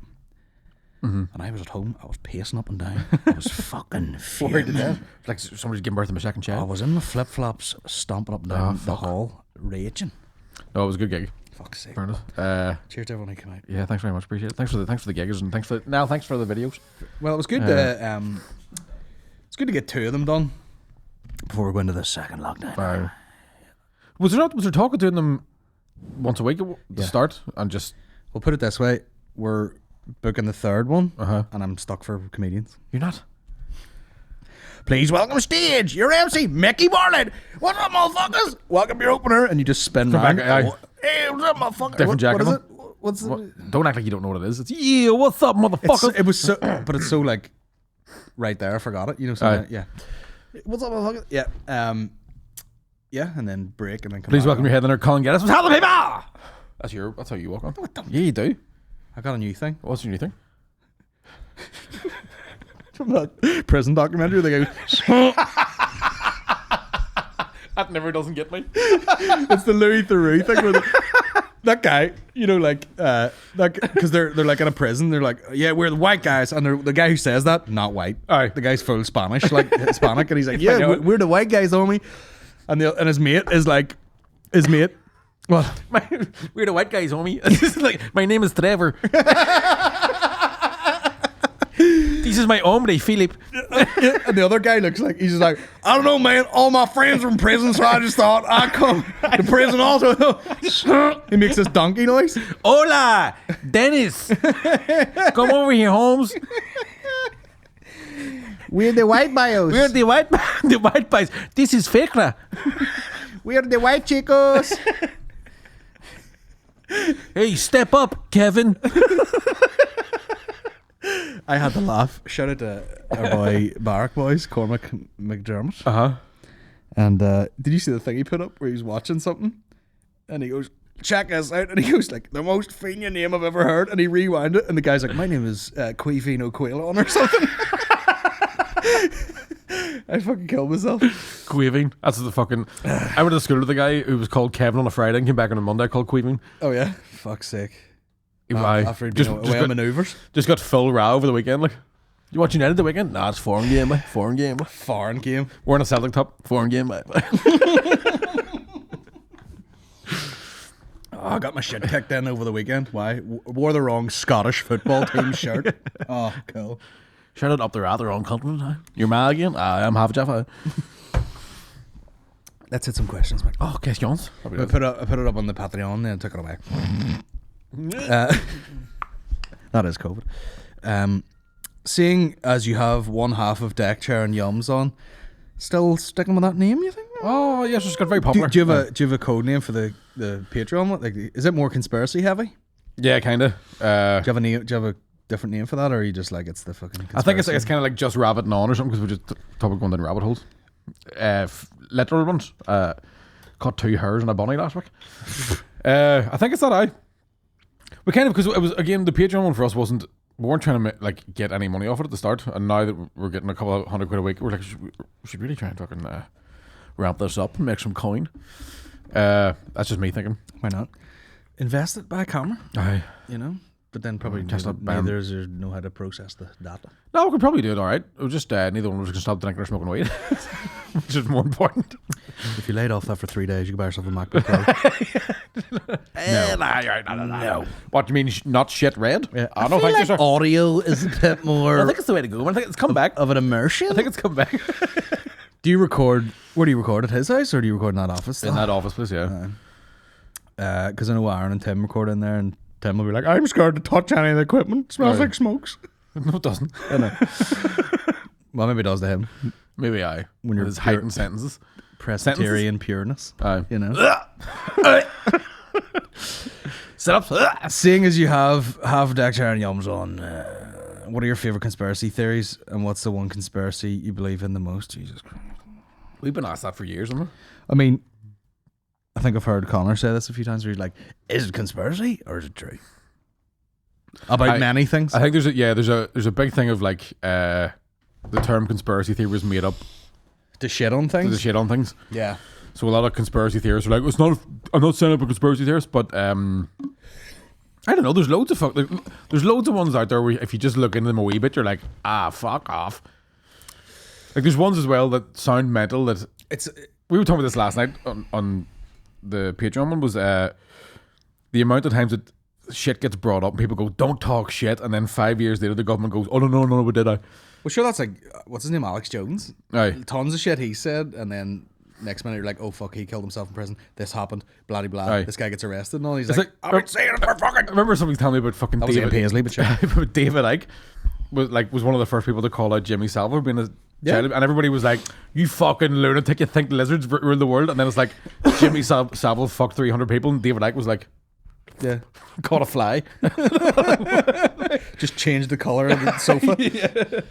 and I was at home. I was pacing up and down. I was fucking Worried to fuming. death. Like somebody's giving birth to my second I child. was in my flip flops, stomping up and down the hall, raging. No, it was a good gig. Fuck's sake. Fairness. Cheers to everyone who came out. Yeah, thanks very much. Appreciate it. Thanks for the giggers, and thanks for the videos. Well, it was good to it's good to get 2 of them done before we go into the second lockdown. Was there talk of doing them once a week at the start and just We'll put it this way: we're booking the 3rd one, Uh-huh. and I'm stuck for comedians. you're not? Please welcome stage your MC Micky Bartlett. What's up, motherfuckers? Welcome your opener, and you just spin back, round. aye. Hey, what's up, motherfucker? Different jacket What is on? it? What's it? Don't act like you don't know what it is. It's yeah. What's up, motherfucker? It was so, but it's so like right there. I forgot it. You know, so Aye. yeah. What's up, motherfucker? Yeah. Yeah, and then break, and then come Please back welcome on. your headliner, Colin Geddis. What's happening, people? That's how you walk on. Yeah, you do. I got a new thing What's your new thing? from that prison documentary. They go, That never doesn't get me. it's the Louis Theroux thing. Where That guy, you know, like because they're like in a prison. They're like, yeah, we're the white guys, and the guy who says that not white. Aye. The guy's full Spanish, like Hispanic, and he's like, yeah, we're the white guys, homie. And his mate is like, well, we're the white guys, homie. It's like, my name is Trevor. This is my hombre, Philip. And the other guy looks like he's just like, I don't know, man. All my friends are in prison, so I just thought I'd come to prison also. He makes this donkey noise. Hola, Dennis. Come over here, Holmes. We're the white bios. We're the white boys. This is Fekra. We're the white chicos. Hey, step up, Kevin. I had to laugh. Shout out to our boy Barrack Boys, Cormac McDermott. Uh-huh. And did you see the thing he put up where he was watching something? And he goes, check us out. And he goes like, the most Fina name I've ever heard. And he rewound it. And the guy's like, my name is Quivino Quailon or something. I fucking killed myself. Quaving. That's the fucking... I went to school with a guy who was called Kevin on a Friday and came back on a Monday called Quaving. Oh yeah? Fuck's sake. After just away manoeuvres. Just got full row over the weekend. Like, you watch United the weekend? Nah, it's foreign game, mate. Foreign game. Foreign game. Wearing a Celtic top. Foreign game, mate. I got my shit kicked in over the weekend. Why? Wore the wrong Scottish football team shirt. Oh, cool. Shout out up there at the wrong continent. Huh? You're mad again? I'm half Jeff. Let's hit some questions, Mike. Oh, questions. I put it up on the Patreon and took it away. That is COVID. Seeing as you have one half of Deck Chair and Yums on, still sticking with that name, you think? Oh yes, it's got very popular. Do you have a code name for the Patreon? Like, is it more conspiracy heavy? Yeah, kinda. Do you have a different name for that, or are you just like, it's the fucking conspiracy? I think it's kind of like just rabbit and on or something, because we just talk about going down rabbit holes. Literal ones. Caught 2 hares and a bunny last week. I think it's that. We kind of, because it was, again, the Patreon one for us we weren't trying to like get any money off it at the start, and now that we're getting a couple of £100 a week, we're like, we should really try and fucking ramp this up and make some coin. That's just me thinking. Why not? Invest it, buy a camera. Aye. You know? But then probably neither know how to process the data. No, we could probably do it alright. It was just neither one of us can stop drinking or smoking weed, which is more important. If you laid off that for 3 days, you could buy yourself a MacBook Pro. No. What do you mean, not shit red? Yeah. I don't think so. Audio is a bit more I think it's the way to go. I think it's come back. of an immersion. I think it's come back. Do you record? Where do you record, at his house, or do you record in that office? In that office place, yeah. Because I know Aaron and Tim record in there, and Tim will be like, I'm scared to touch any of the equipment. It smells like smokes. No, it doesn't. I know. Well, maybe it does to him. Maybe I. When you're his heightened sentences. Presbyterian pureness. Aye. You know? Sit up. Seeing as you have Deck Chair and Yums on, what are your favourite conspiracy theories, and what's the one conspiracy you believe in the most? Jesus Christ. We've been asked that for years, haven't we? I mean, I think I've heard Connor say this a few times where he's like, is it conspiracy or is it true? About many things. I think there's a big thing of like the term conspiracy theory was made up to shit on things? to shit on things. Yeah. So a lot of conspiracy theorists are like, I'm not saying I'm a conspiracy theorist, but I don't know, there's loads of there's loads of ones out there where if you just look into them a wee bit, you're like, fuck off. Like there's ones as well that sound mental that we were talking about this last night on the Patreon one, was the amount of times that shit gets brought up and people go, don't talk shit, and then 5 years later the government goes, oh no, we did. Well, sure, that's like, what's his name, Alex Jones? Aye. Tons of shit he said, and then next minute you're like, oh fuck, he killed himself in prison, this happened, blah blah. Aye. This guy gets arrested and all. He's It's like, like, I've been saying it for fucking... I remember somebody telling me about fucking That was David Ian Paisley, but sure. David Icke was one of the first people to call out Jimmy Savile being a child, and everybody was like, you fucking lunatic, you think lizards rule the world? And then it's like, Jimmy Savile fucked 300 people, and David Icke was like, Yeah. caught a fly. Just changed the colour of the sofa. Yeah.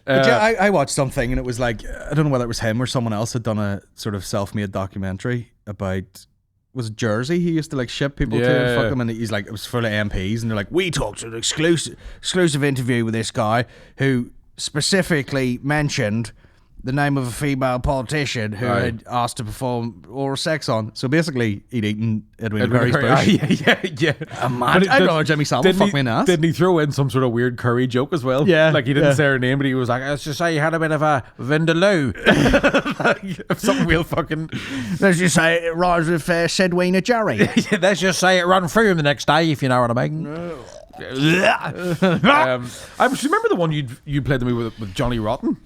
But yeah, I watched something and it was like, I don't know whether it was him or someone else had done a sort of self-made documentary about, was it Jersey he used to like ship people to and fuck them, and he's like, it was full of MPs and they're like, we talked to an exclusive interview with this guy who specifically mentioned the name of a female politician who had asked to perform oral sex on. So basically, he'd eaten Edwin Curry's bush. Yeah. I'd rather Jimmy Savile fuck me in the ass. Didn't he throw in some sort of weird curry joke as well? Yeah. Like he didn't say her name, but he was like, let's just say you had a bit of a vindaloo. Like, something real fucking... Let's just say it rhymes with Sedwina Jerry. Let's just say it ran through him the next day, if you know what I mean. I remember the one you played to me with Johnny Rotten.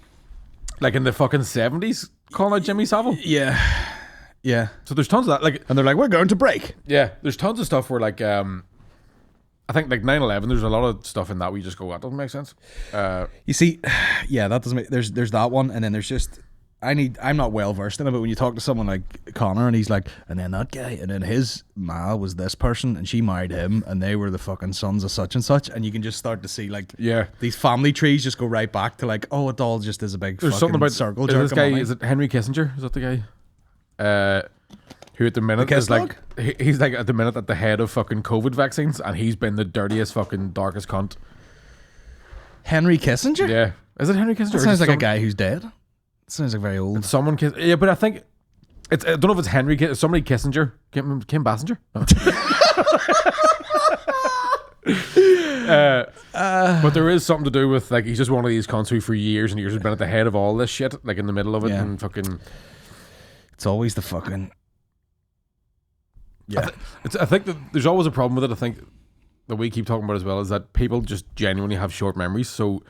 Like in the fucking 70s, calling out Jimmy Savile. Yeah. So there's tons of that. Like, and they're like, we're going to break. Yeah, there's tons of stuff where like, I think like 9/11. There's a lot of stuff in that where you just go, that doesn't make sense. You see, yeah, that doesn't make. There's that one, and then there's just. I'm not well versed in it, but when you talk to someone like Connor and he's like, and then that guy, and then his ma was this person, and she married him, and they were the fucking sons of such and such, and you can just start to see like, these family trees just go right back to like, oh, it all just is a big. There's something about circle jerk. This guy, is it Henry Kissinger? Is that the guy? Who at the minute is like, he's like at the minute at the head of fucking COVID vaccines, and he's been the dirtiest fucking darkest cunt. Henry Kissinger? Yeah, is it Henry Kissinger? That sounds like a guy who's dead. Sounds like very old. Someone yeah, but I think it's. I don't know if it's Henry. Somebody Kissinger. Kim Basinger. No. But there is something to do with like he's just one of these cunts who for years and years has been at the head of all this shit, like in the middle of it and fucking. It's always the fucking. Yeah, I think that there's always a problem with it. I think that we keep talking about as well is that people just genuinely have short memories. So.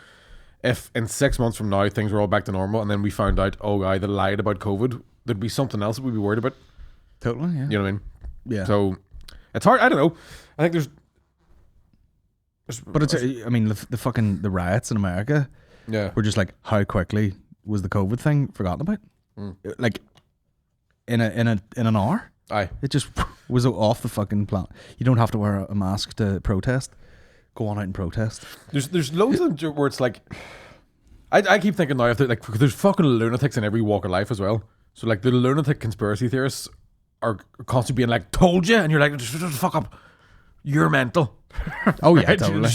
If in 6 months from now things were all back to normal and then we found out, they lied about COVID, there'd be something else that we'd be worried about. Totally, yeah. You know what I mean? Yeah. So it's hard. I don't know. I think there's but it's. I mean, the fucking the riots in America. Yeah. Were just like how quickly was the COVID thing forgotten about? Like in an hour. Aye. It just was off the fucking planet. You don't have to wear a mask to protest. Go on out and protest. There's loads of them where it's like, I keep thinking now if like there's fucking lunatics in every walk of life as well. So like the lunatic conspiracy theorists are constantly being like, told you, and you're like, just fuck up, you're mental. Oh yeah, totally.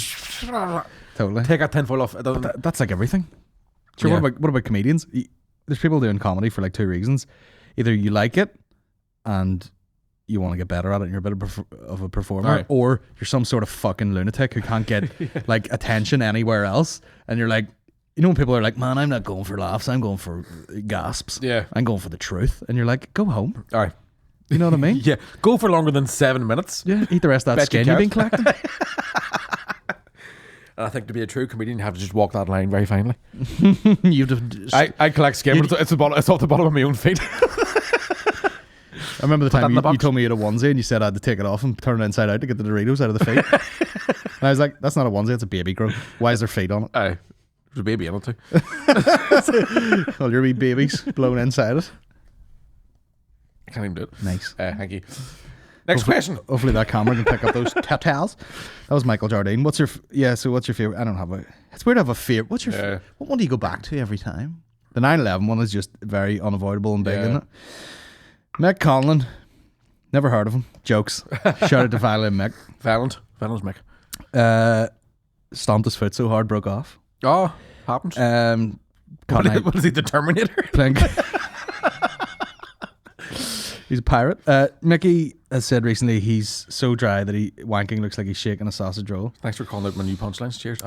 Totally. Take that tinfoil off. That's like everything. Sure. Yeah. What about comedians? There's people doing comedy for like two reasons. Either you like it and you want to get better at it and you're a bit of a performer, or you're some sort of fucking lunatic who can't get like attention anywhere else, and you're like, you know when people are like, man, I'm not going for laughs, I'm going for gasps, I'm going for the truth, and you're like, go home. Alright. You know what I mean? Yeah, go for longer than 7 minutes. Yeah, eat the rest of that skin you've been collecting. And I think to be a true comedian you have to just walk that line very finely. I collect skin, but it's off the bottom of my own feet. I remember the time you told me you had a onesie and you said I had to take it off and turn it inside out to get the Doritos out of the feet. And I was like, that's not a onesie, it's a baby grow. Why is there feet on it? Aye. There's a baby in it too. Well, your wee babies blown inside it. I can't even do it. Nice. Thank you. Next question. Hopefully that camera can pick up those tattals. That was Michael Jardine. What's your favorite? I don't have a. It's weird to have a favorite. What's your? What one do you go back to every time? The 9/11 one is just very unavoidable and big, isn't it? Mick Conlon. Never heard of him. Jokes. Shout out to Violin Mick. Violent's Mick. Stomped his foot so hard broke off. Oh, happens. What is he, the Terminator? He's a pirate. Micky has said recently he's so dry that wanking looks like he's shaking a sausage roll. Thanks for calling out my new punchlines. Cheers.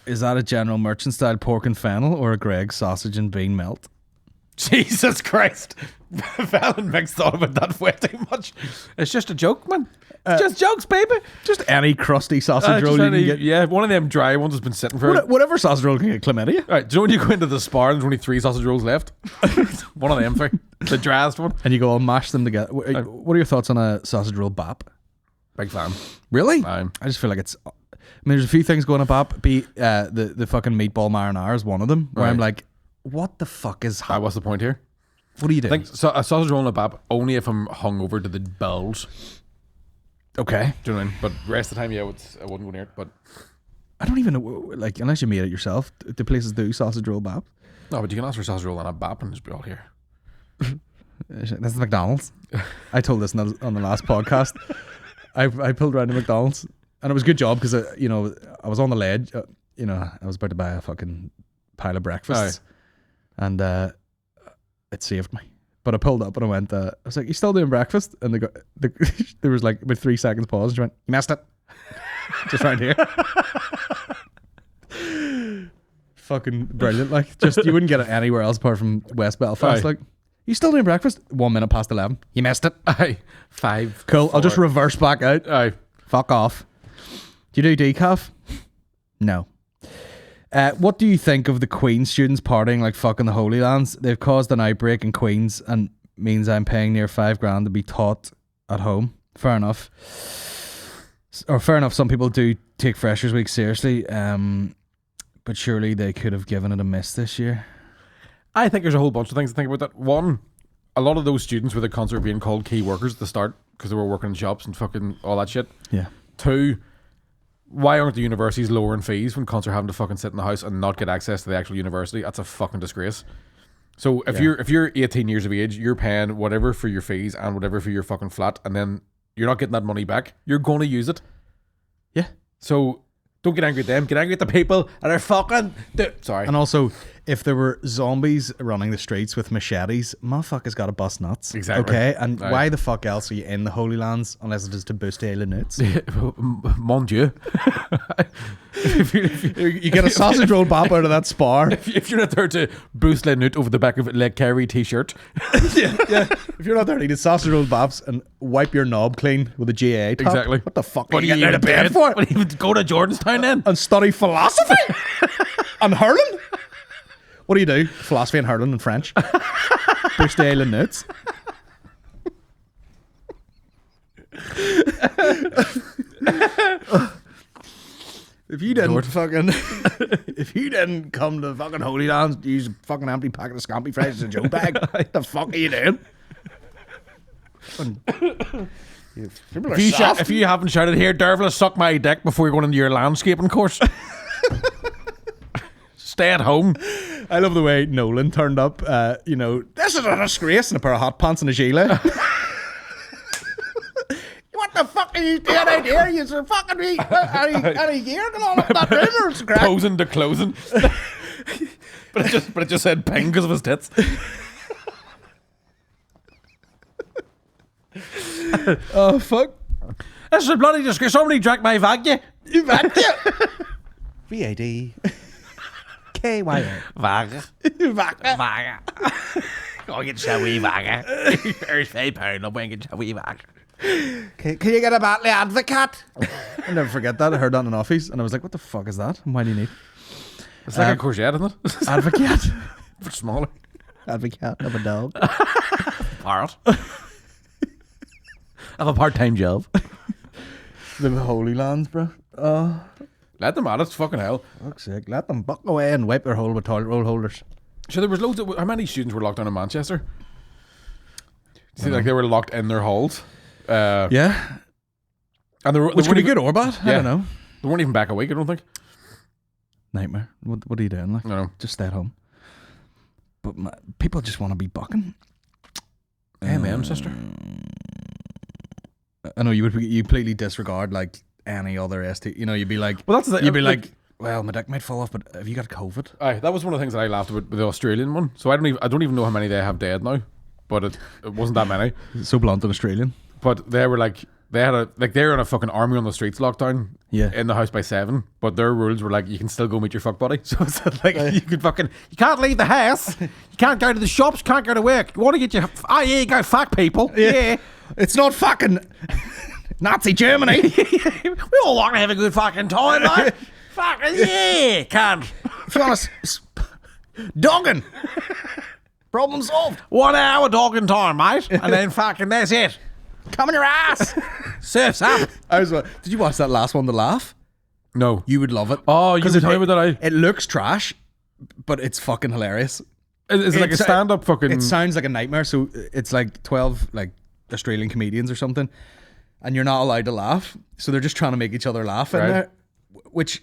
Is that a General Merchant style pork and fennel or a Greg sausage and bean melt? Jesus Christ. Fallon Mick's thought about that way too much. It's just a joke, man. It's just jokes, baby. Just any crusty sausage roll you can get. Yeah, one of them dry ones has been sitting for whatever sausage roll can get chlamydia. Right, do you know when you go into the spar and there's only 3 sausage rolls left? One of them 3. The driest one. And you go, I'll mash them together. What are your thoughts on a sausage roll bap? Big fan. Really? I just feel like it's... I mean, there's a few things going to bap. The fucking meatball marinara is one of them. Where I'm like, what the fuck is... What's the point here? What do you do? I think a sausage roll and a bap only if I'm hungover to the bowels. Okay. Do you know what I mean? But the rest of the time, I wouldn't go near it. But I don't even know, like, unless you made it yourself, do places do sausage roll bap? No, but you can ask for sausage roll and a bap and just be all here. That's McDonald's. I told this on the last podcast. I pulled around to McDonald's and it was a good job because, I was on the ledge. I was about to buy a fucking pile of breakfasts. And it saved me. But I pulled up and I went, I was like, you still doing breakfast? And there was like about 3 seconds pause and she went, you missed it. Just right here. Fucking brilliant. Like, just, you wouldn't get it anywhere else apart from West Belfast. Like, you still doing breakfast? 1 minute past 11. You missed it. Aye. 5. Cool. 4. I'll just reverse back out. Aye. Fuck off. Do you do decaf? No. What do you think of the Queen's students partying like fucking the Holy Lands? They've caused an outbreak in Queen's and means I'm paying near $5,000 to be taught at home. Fair enough. Or fair enough, some people do take Freshers Week seriously, but surely they could have given it a miss this year. I think there's a whole bunch of things to think about that. One, a lot of those students with the concert being called key workers at the start because they were working in shops and fucking all that shit. Yeah. 2, why aren't the universities lowering fees when cons are having to fucking sit in the house and not get access to the actual university? That's a fucking disgrace. So if you're 18 years of age, you're paying whatever for your fees and whatever for your fucking flat, and then you're not getting that money back. You're going to use it. Yeah. So don't get angry at them. Get angry at the people that are fucking... Sorry. And also, if there were zombies running the streets with machetes, motherfuckers got to bust nuts. Exactly. Okay? And why the fuck else are you in the Holy Lands unless it is to boost the nuts? Mon Dieu. You get a sausage roll bop out of that spar. If you're not there to boost Le Nut over the back of a Le Carey t-shirt. yeah. If you're not there to eat sausage roll bops and wipe your knob clean with a GAA top, Exactly. what the fuck What are you getting out of bed for? What, even go to Jordanstown then? And study philosophy? And hurling? What do you do? Philosophy and hurling and French. Boost the island nuts. If you didn't if you didn't come to fucking Holy Lands, use a fucking empty packet of Scampi Fresh as a Joe bag, what the fuck are you doing? If you haven't shouted here, Dervla, suck my dick before you're going into your landscaping course. Stay at home. I love the way Nolan turned up. This is a disgrace in a pair of hot pants and a gilet. What the fuck are you doing out here? You're fucking me. Any gear going on up that room or it's crack? Posing to closing. but it just said ping because of his tits. Oh fuck. This is a bloody disgrace. Somebody drank my Vagya. You Vagya. VAD. KYA. Vaga. Vaga. Vaga. Go get your wee Vaga. Here's £5. I'll bring get your wee Vaga. Can you get a Bartlett advocate? I'll never forget that. I heard that in an office and I was like, what the fuck is that? And why do you need? It's like a courgette, isn't it? Advocate. For smaller. Advocate of a dog. Parrot. I have a part-time job. The Holy Lands, bro. Let them at it, fucking hell. Fuck's sake. Let them buck away and wipe their hole with toilet roll holders. So there was loads of... How many students were locked down in Manchester? See, like they were locked in their halls. Yeah. And Which could be good or bad. I don't know. They weren't even back a week, I don't think. Nightmare. What are you doing? Like, No. just stay at home. But people just want to be bucking. Amen, sister. I know you completely disregard like any other ST. You know, you'd be like, Well, that's the thing. you'd be like, well, my dick might fall off, but have you got COVID? Aye, that was one of the things that I laughed about with the Australian one. So I don't even know how many they have dead now, but it wasn't that many. So blunt and Australian. But they were like they're in a fucking army on the streets lockdown. Yeah. In the house by 7, but their rules were like you can still go meet your fuck buddy. So it's like you can't leave the house, you can't go to the shops, can't go to work. You want to get your you go fuck people. Yeah. It's not fucking Nazi Germany. We all want to have a good fucking time, mate. Fucking yeah, can't. If you want to dogging. Problem solved. 1 hour dogging time, mate, and then fucking that's it. Come in your ass. Surf's up. Did you watch that last one, The Laugh? No. You would love it. Oh, you were telling me that It looks trash, but it's fucking hilarious. It's like a stand-up fucking... It sounds like a nightmare. So it's like 12 like Australian comedians or something, and you're not allowed to laugh. So they're just trying to make each other laugh in there. Which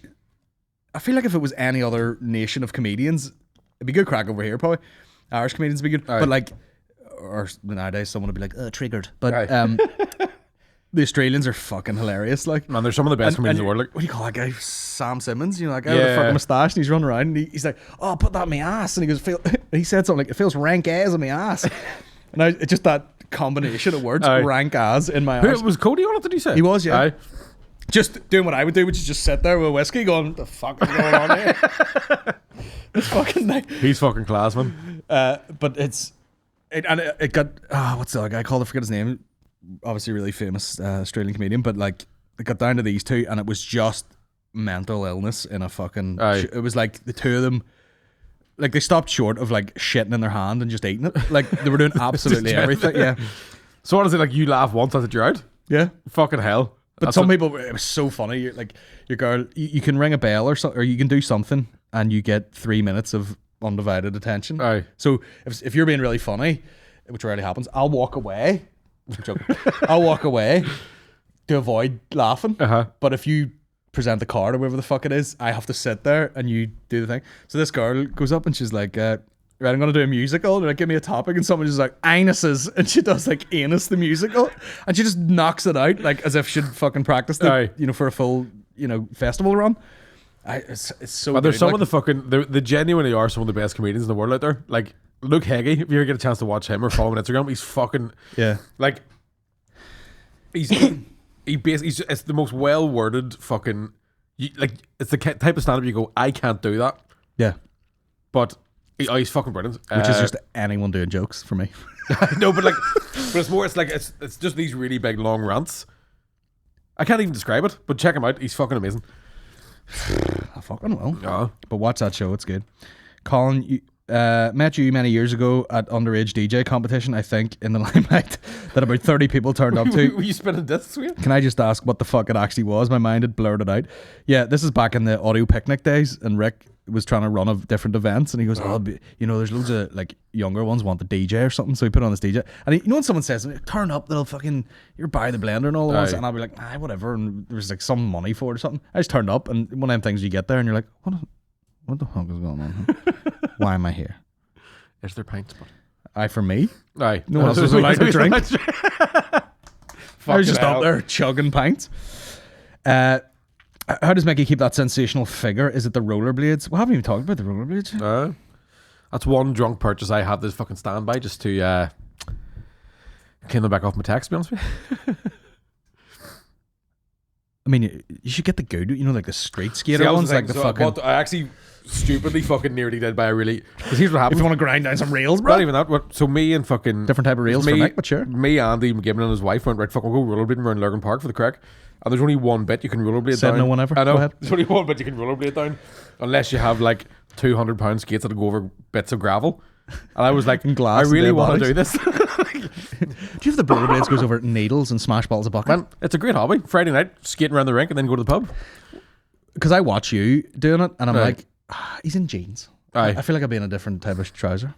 I feel like if it was any other nation of comedians, it'd be good crack over here probably. Irish comedians would be good. But like, or nowadays someone would be like, triggered. But the Australians are fucking hilarious. Like, man, they're some of the best comedians in the world. Like, what do you call that guy? Sam Simmons. You know, that guy with the fucking moustache, and he's running around, and he's like, "Oh, put that in my ass," and he goes, he said something like, "It feels rank as in my ass," and it's just that combination of words, rank as in my ass. Was Cody on it? Did he say? He was, yeah. Just doing what I would do, which is just sit there with a whiskey, going, "What the fuck is going on here?" It's fucking nice. He's fucking class, man. But it got what's the other guy called? I forget his name. Obviously, really famous Australian comedian, but like it got down to these two, and it was just mental illness in a fucking. It was like the two of them, like they stopped short of like shitting in their hand and just eating it. Like they were doing absolutely everything. Yeah. So what is it like? You laugh once, that's it, you're out. Yeah. Fucking hell. But that's some people, it was so funny. You're like your girl, you can ring a bell or something, or you can do something, and you get 3 minutes of undivided attention. Aye. So if you're being really funny, which rarely happens, I'll walk away. I'm joking. I'll walk away to avoid laughing. But if you present the card or whatever the fuck it is, I have to sit there and you do the thing. So this girl goes up and she's like, right, I'm going to do a musical. They're like, give me a topic. And someone just like, anuses. And she does like Anus the musical. And she just knocks it out like as if she'd fucking practiced it, you know, for a full, you know, festival run. It's so there's good. some like, of the fucking, they genuinely are some of the best comedians in the world out there. Like, Luke Heggie, if you ever get a chance to watch him or follow him on Instagram, he's fucking, like, he's it's the most well-worded fucking, like, it's the type of stand-up you go, I can't do that. Yeah. But he's fucking brilliant. Which is just anyone doing jokes for me. No, but it's more, it's like, it's just these really big, long rants. I can't even describe it, but check him out. He's fucking amazing. I fucking will. Yeah. But watch that show. It's good. Colin, met you many years ago at underage DJ competition, I think, in the Limelight, that about 30 people turned up to. Were you spinning discs with? Can I just ask what the fuck it actually was? My mind had blurred it out. Yeah, this is back in the audio picnic days, and Rick was trying to run a different events, and he goes, you know, there's loads of like younger ones want the DJ or something, so he put on this DJ, and you know when someone says, turn up, they'll fucking, you're buy the blender and all the ones, and I'll be like, whatever, and there was like some money for it or something. I just turned up, and one of them things you get there, and you're like, what the fuck is going on? Why am I here? Is there pints? For me? Aye. No one else was allowed to drink. I was just up there chugging pints. How does Micky keep that sensational figure? Is it the rollerblades? We haven't even talked about the rollerblades. That's one drunk purchase I have this fucking standby just to clean them back off my tax, to be honest with you. I mean, you should get the good, you know, like the street skater ones, like the fucking... I actually stupidly fucking nearly did by a really... Because here's what happened. If you want to grind down some rails, bro. Not even that. So me and fucking... Different type of rails for Mick, but sure. Me, Andy, McGibbon and his wife went, right, fuck, we'll go rollerblading around Lurgan Park for the crack. And there's only one bit you can rollerblade Said down. no one ever. I know. Go ahead. There's only one bit you can rollerblade down. Unless you have like 200-pound skates that'll go over bits of gravel. And I was like, I really want to do this. Do you have the rollerblades goes over needles and smash balls of bucket? Man, it's a great hobby. Friday night, skating around the rink and then go to the pub. Because I watch you doing it and I'm like, he's in jeans. Aye. I feel like I'd be in a different type of trouser.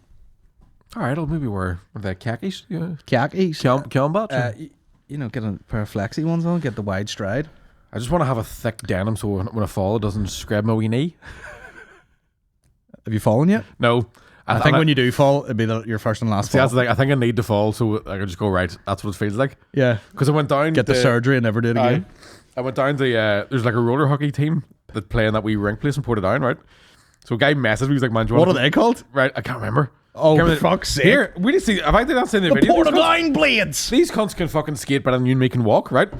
Alright, I'll maybe wear the khakis. Yeah. Khakis? Combat? You know, get a pair of flexi ones on, get the wide stride. I just want to have a thick denim so when I fall it doesn't scrap my wee knee. Have you fallen yet? No. I think when you do fall, it'd be your first and last fall. That's the thing. I think I need to fall so I can just go, right, that's what it feels like. Yeah. Because I went down... Get the surgery and never do it again. I went down to... there's like a roller hockey team that play in that wee rink place in Portadown, right? So a guy messaged me, he was like, man, do you want What are they called? Right, I can't remember. Oh, for fuck's sake. Here, we didn't see... Have I not seen the video? Portadown Blades! These cunts can fucking skate better than you and me can walk, right?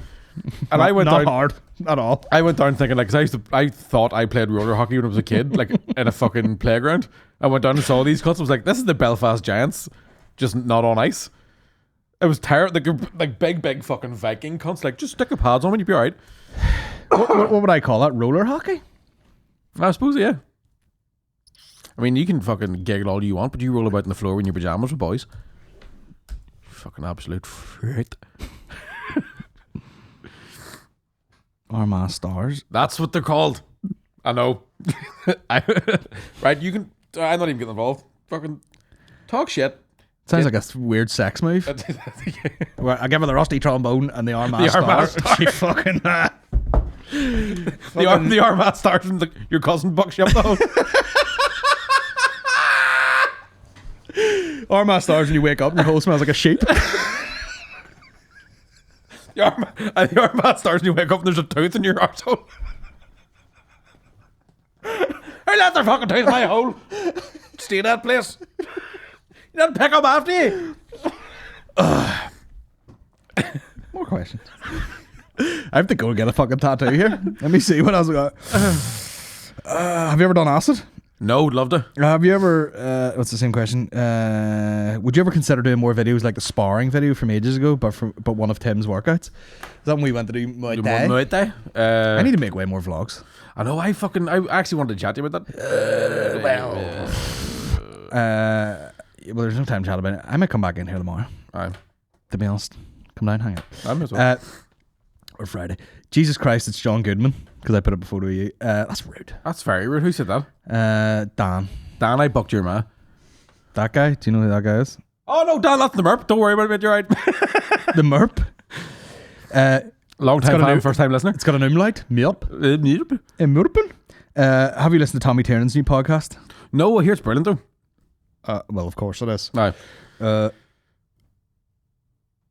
And I went not down... hard at all. I went down thinking, like, cause I thought I played roller hockey when I was a kid, like, in a fucking playground. I went down and saw these cunts. I was like, this is the Belfast Giants, just not on ice. It was terrible. Like big fucking Viking cunts. Like, just stick the pads on and you'll be alright. What would I call that? Roller hockey? I suppose, yeah. I mean, you can fucking giggle all you want, but you roll about in the floor in your pajamas with boys. Fucking absolute fruit. Armagh Stars. That's what they're called. I know. Right, you can... I'm not even getting involved. Fucking talk shit. Sounds like a weird sex move. Well, I give her the rusty trombone and the Armagh Stars. She fucking... the Armagh Stars and your cousin bucks you up the hole. Armagh Stars and you wake up and your hole smells like a sheep. The Armagh starts and you wake up and there's a tooth in your arsehole. I left their fucking tooth in my hole. Stay in that place. You didn't pick up after you. More questions. I have to go and get a fucking tattoo here. Let me see what else I got. Have you ever done acid? No, loved it. Have you ever? What's the same question? Would you ever consider doing more videos like the sparring video from ages ago, but one of Tim's workouts? Is that when we went to do Muay Thai? Muay Thai? I need to make way more vlogs. I know. I actually wanted to chat to you about that. Well, there's no time to chat about it. I might come back in here tomorrow. Aye. To be honest, come down, hang out. I might as well. Or Friday. Jesus Christ, it's John Goodman because I put up a photo of you. That's rude. That's very rude. Who said that? Dan. Dan, I bucked your ma. That guy? Do you know who that guy is? Oh no, Dan, that's the Merp. Don't worry about it. You're right. The Merp. Long time fan, first time listener. It's got an umlaut. Merp. Merpen. Have you listened to Tommy Tiernan's new podcast? No, I hear it's brilliant though. Well, of course it is. No.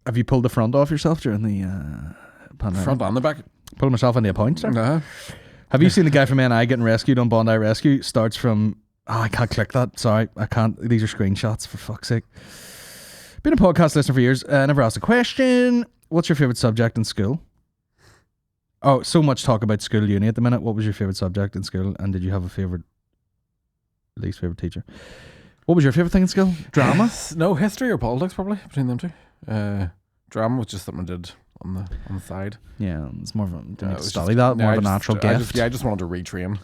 Have you pulled the front off yourself during the pandemic? Front and the back. Pulling myself into a point, sir. Uh-huh. Have you seen the guy from NI getting rescued on Bondi Rescue? Starts from... Oh, I can't click that. Sorry, I can't. These are screenshots, for fuck's sake. Been a podcast listener for years. Never asked a question. What's your favourite subject in school? Oh, so much talk about school uni at the minute. What was your favourite subject in school? And did you have a least favourite teacher? What was your favourite thing in school? Drama? No, history or politics probably, between them two. Drama was just something I did on the side. Yeah, it's more of a... Didn't study just, that, more of a natural gift. I just wanted to retrain.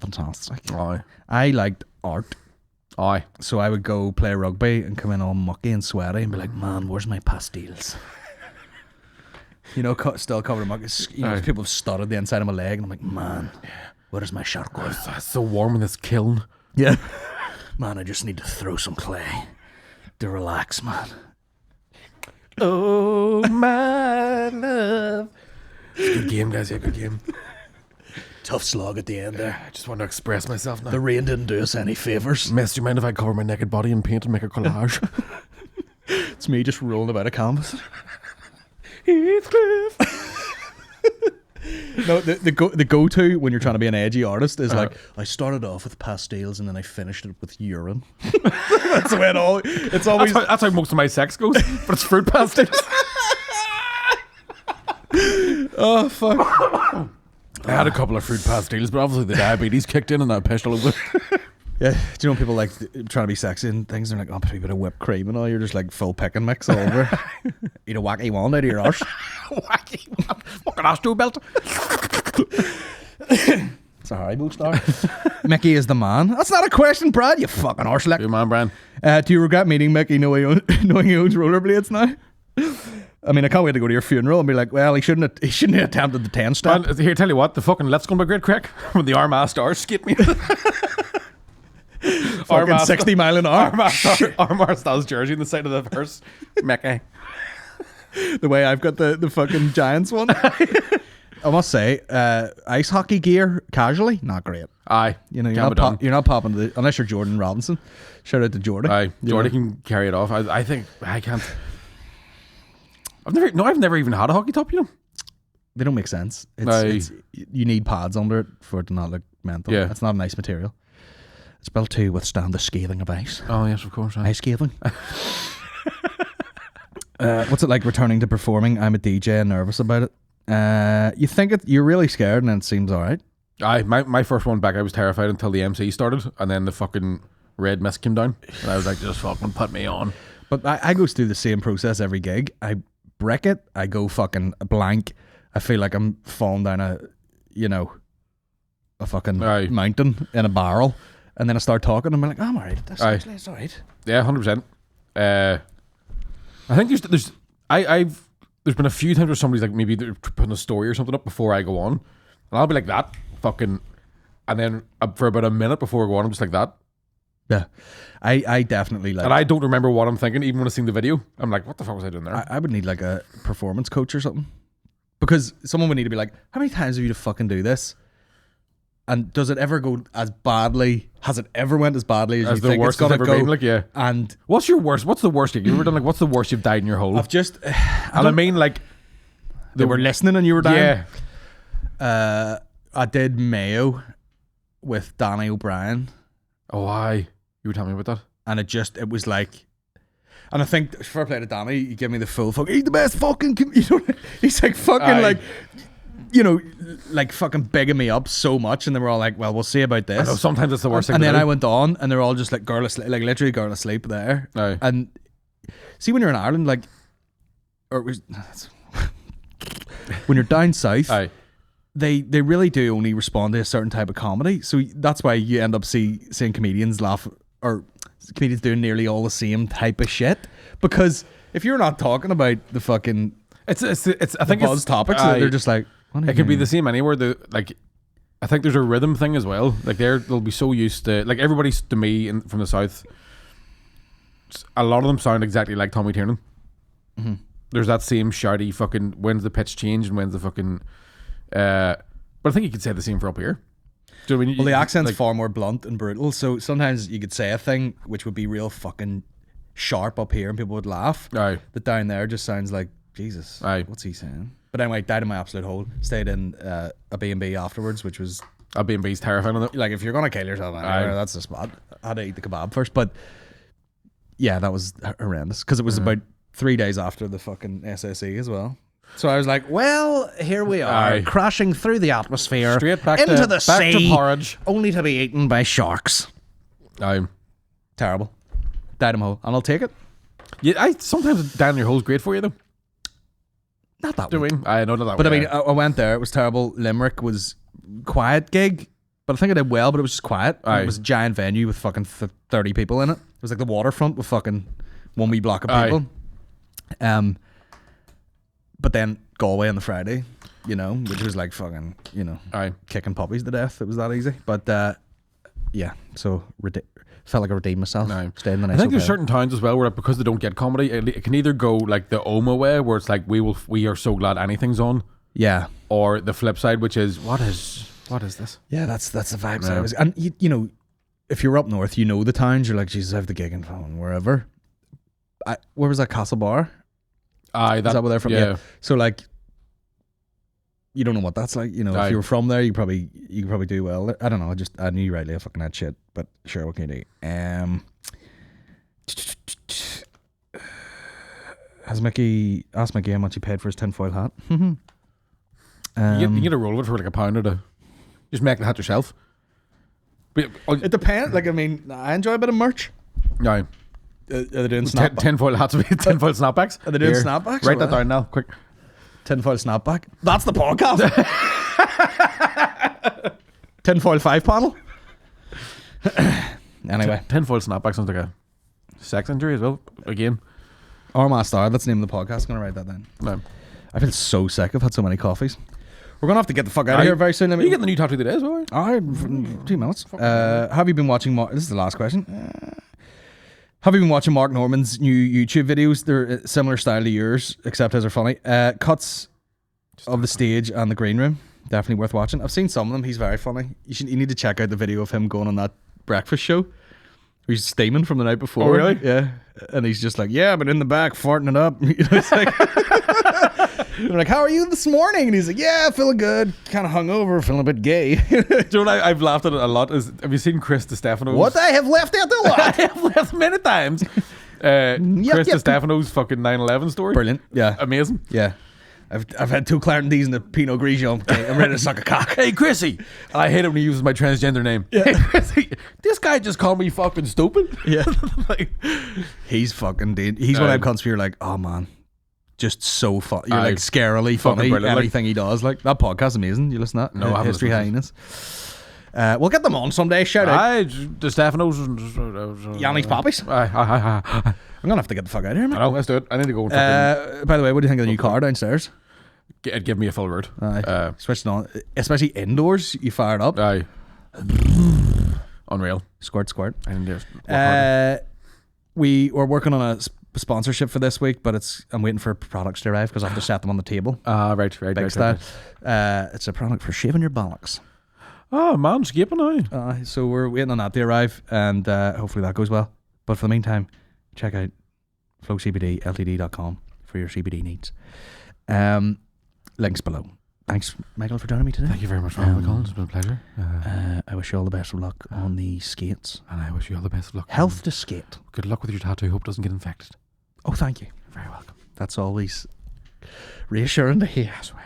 Fantastic. Aye. I liked art. Aye. So I would go play rugby and come in all mucky and sweaty and be like, man, where's my pastels? You know, still covered in mucky. You know, people have stuttered the inside of my leg and I'm like, man, where's my charcoal? It's so warm in this kiln. Yeah. Man, I just need to throw some clay to relax, man. Oh, my love. Good game, guys. Yeah, good game. Tough slog at the end there. I just want to express myself now. The rain didn't do us any favours. Miss, do you mind if I cover my naked body in paint and make a collage? It's me just rolling about a canvas. Heathcliff. No, the go-to when you're trying to be an edgy artist is like, I started off with pastels and then I finished it with urine. That's the way it's always... That's how most of my sex goes, but it's fruit pastels. Oh, fuck. I had a couple of fruit pastels, but obviously the diabetes kicked in and I pissed all over. Yeah, do you know when people like trying to be sexy and things? They're like, oh, put a bit of whipped cream and all. You're just like full pick and mix all over. Eat a wacky one out of your arse. Wacky one. Fucking astro belt. It's a Haribo star. Micky is the man. That's not a question, Brad. You fucking arselick. Good man, Brian. Do you regret meeting Micky knowing he owns rollerblades now? I mean, I can't wait to go to your funeral and be like, well, he shouldn't have attempted the 10-step. Man, here, tell you what, the fucking lift's going to be a great crack when the Armagh stars skip me. Fucking 60 mile an hour. Armagh Stars jersey in the side of the hearse. Micky. The way I've got the fucking Giants one. I must say, ice hockey gear casually, not great. Aye. You know, you're not popping unless you're Jordan Robinson. Shout out to Jordan. Aye. Jordan can carry it off. I think I can't. I've never even had a hockey top, you know. They don't make sense. It's you need pads under it for it to not look mental. Yeah. It's not a nice material. It's built to withstand the scathing of ice. Oh, yes, of course. Ice scathing. What's it like returning to performing? I'm a DJ and nervous about it. You think you're really scared and then it seems alright. Aye, my first one back, I was terrified until the MC started and then the fucking red mist came down. And I was like, just fucking put me on. But I go through the same process every gig. I brick it. I go fucking blank. I feel like I'm falling down a fucking mountain in a barrel. And then I start talking and I'm like, oh, I'm alright. It's alright. Yeah, 100%. I think there's been a few times where somebody's like maybe they're putting a story or something up before I go on. And I'll be like that. Fucking. And then for about a minute before I go on, I'm just like that. Yeah. I definitely like. And I don't remember what I'm thinking, even when I've seen the video. I'm like, what the fuck was I doing there? I would need like a performance coach or something. Because someone would need to be like, how many times have you to fucking do this? And does it ever go as badly? Has it ever went as badly as you the think worst it's gonna ever go? been, like, yeah. And what's your worst? What's the worst gig you've ever done? Like, what's the worst you've died in your hole? I've just, and I mean, like, they were listening and you were dying. Yeah. I did Mayo with Danny O'Brien. Oh, why? You were telling me about that. And it was like, and I think, fair play to Danny, he gave me the full fucking, he's the best fucking, you know, he's like fucking like, you know, like fucking begging me up so much. And they were all like, well, we'll see about this. I know, sometimes it's the worst thing. And to then do. I went on and they're all just like girl asleep, like literally girl asleep there. Aye. And see, when you're in Ireland, like, or it was, when you're down south, Aye. they really do only respond to a certain type of comedy. So that's why you end up seeing comedians laugh, or comedians doing nearly all the same type of shit. Because if you're not talking about the fucking I think it's topics, they're just like, it could be the same anywhere. Like, I think there's a rhythm thing as well. Like, they'll be so used to, like, everybody's to me from the south. A lot of them sound exactly like Tommy Tiernan. Mm-hmm. There's that same shouty fucking, when's the pitch change and when's the fucking. But I think you could say the same for up here. Do you know what I mean? Well, the accent's far more blunt and brutal. So sometimes you could say a thing which would be real fucking sharp up here and people would laugh. Aye. But down there just sounds like, Jesus, Aye. what's he saying? But anyway, died in my absolute hole. Stayed in a B&B afterwards, which was A B&B's terrifying on it. like, if you're gonna kill yourself anywhere, that's the spot. I had to eat the kebab first, but yeah, that was horrendous because it was about 3 days after the fucking SSE as well. So I was like, Well, here we are, Aye. crashing through the atmosphere Straight back into to, the back sea, to porridge. only to be eaten by sharks. Aye. terrible. Died in my hole, and I'll take it. Yeah, sometimes down your hole's great for you though. Not that Do way. you mean? I know not that But way. I mean, I went there. It was terrible. Limerick was quiet gig, but I think I did well. But it was just quiet. Aye. It was a giant venue with fucking 30 people in it. It was like the waterfront with fucking one wee block of people. But then Galway on the Friday, you know, which was like fucking, you know, Aye. kicking puppies to death. It was that easy. But yeah, so felt like I redeemed myself. Aye. Stayed in the nice I think there's hotel. certain times as well where because they don't get comedy, it can either go like the Oma way, where it's like we are so glad anything's on, Yeah. or the flip side, which is what is this? Yeah, that's the vibes. Yeah. I was, and you know, if you're up north, you know the towns. You're like, Jesus, I have the gig in phone wherever. Where was that, Castlebar? Aye, Is that where they're from? Yeah. So like, you don't know what that's like. You know, Aye. if you were from there, you could probably do well. I don't know. I knew rightly I fucking had shit. But sure, what can you do? Asked Micky how much he paid for his tinfoil hat. You can get a roll of it for like £1 to just make the hat yourself. But It depends. Like, I mean, I enjoy a bit of merch. no, Are they doing snapback? tinfoil hats, tinfoil snapbacks. Are they doing Here, snapbacks? Write or that what? down now, quick. Tinfoil snapback. That's the podcast. Tinfoil 5 panel. Anyway, Tinfoil snapback sounds like a sex injury as well. Again, Armagh Star. That's the name of the podcast. I'm gonna write that down. no. I feel so sick. I've had so many coffees. We're gonna have to get the fuck out of here very soon. You get the new tattoo today as well. All right, 2 minutes. Have you been watching? This is the last question. Have you been watching Mark Norman's new YouTube videos? They're a similar style to yours, except his are funny. Cuts of the stage and the green room. Definitely worth watching. I've seen some of them. He's very funny. You need to check out the video of him going on that breakfast show. He's steaming from the night before. Oh, really? Yeah. And he's just like, yeah, but in the back, farting it up. You know, it's like, they're like, how are you this morning? And he's like, yeah, feeling good. Kind of hungover, feeling a bit gay. Do you know what I've laughed at it a lot? Have you seen Chris DiStefano's? What I have left out a lot. I have left many times. Chris DiStefano's fucking 9/11 story. Brilliant. Yeah. Amazing. Yeah. I've had 2 Clarendon D's and a Pinot Grigio. Okay, I'm ready to suck a cock. Hey, Chrissy. I hate it when he uses my transgender name. Yeah. Hey, Chrissy, this guy just called me fucking stupid. Yeah. Like, He's fucking dead. He's one of them cunts where you're like, oh man, just so fun. You're like scarily funny. brilliant, Anything he does. Like, that podcast's amazing. You listen to that? No, I haven't History listened Hyenas. We'll get them on someday. Shout out. aye, DiStefano's. Yanni's Poppies. Aye. I'm going to have to get the fuck out of here, I man. know, let's do it. I need to go and fucking By the way, what do you think of the new car downstairs? give me a full word. Aye. Switched on. Especially indoors. You fire it up. Aye. Unreal. Squirt. I need to work harder. We were working on a sponsorship for this week, but I'm waiting for products to arrive because I have to set them on the table. Right. Big style. It's a product for shaving your bollocks. Oh, manscaping now. So we're waiting on that to arrive, and hopefully that goes well. But for the meantime, check out flowcbdltd.com for your CBD needs. Links below. Thanks, Michael, for joining me today. Thank you very much for having me, Colin. It's been a pleasure. I wish you all the best of luck on the skates. And I wish you all the best of luck. Health to skate. Good luck with your tattoo. Hope it doesn't get infected. Oh, thank you. You're very welcome. That's always reassuring to hear as well.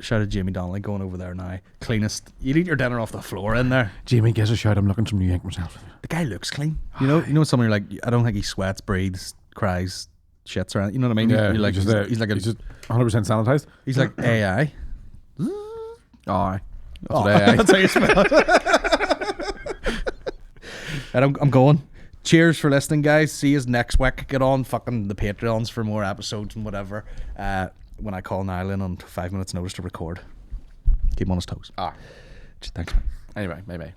Shout out Jamie Donnelly going over there now. Cleanest. You'd eat your dinner off the floor in there. Jamie, gives a shout. I'm looking some new ink myself. The guy looks clean. You know, someone you're like, I don't think he sweats, breathes, cries, shits around. You know what I mean? Yeah, you're like, he's like he's just 100% sanitized. He's like AI. Aye. Oh, that's how you spell it. And I'm going. Cheers for listening, guys. See you next week. Get on fucking the Patreons for more episodes and whatever. When I call Niall in on 5 minutes notice to record. Keep him on his toes. Ah. Thanks, man. Anyway, bye.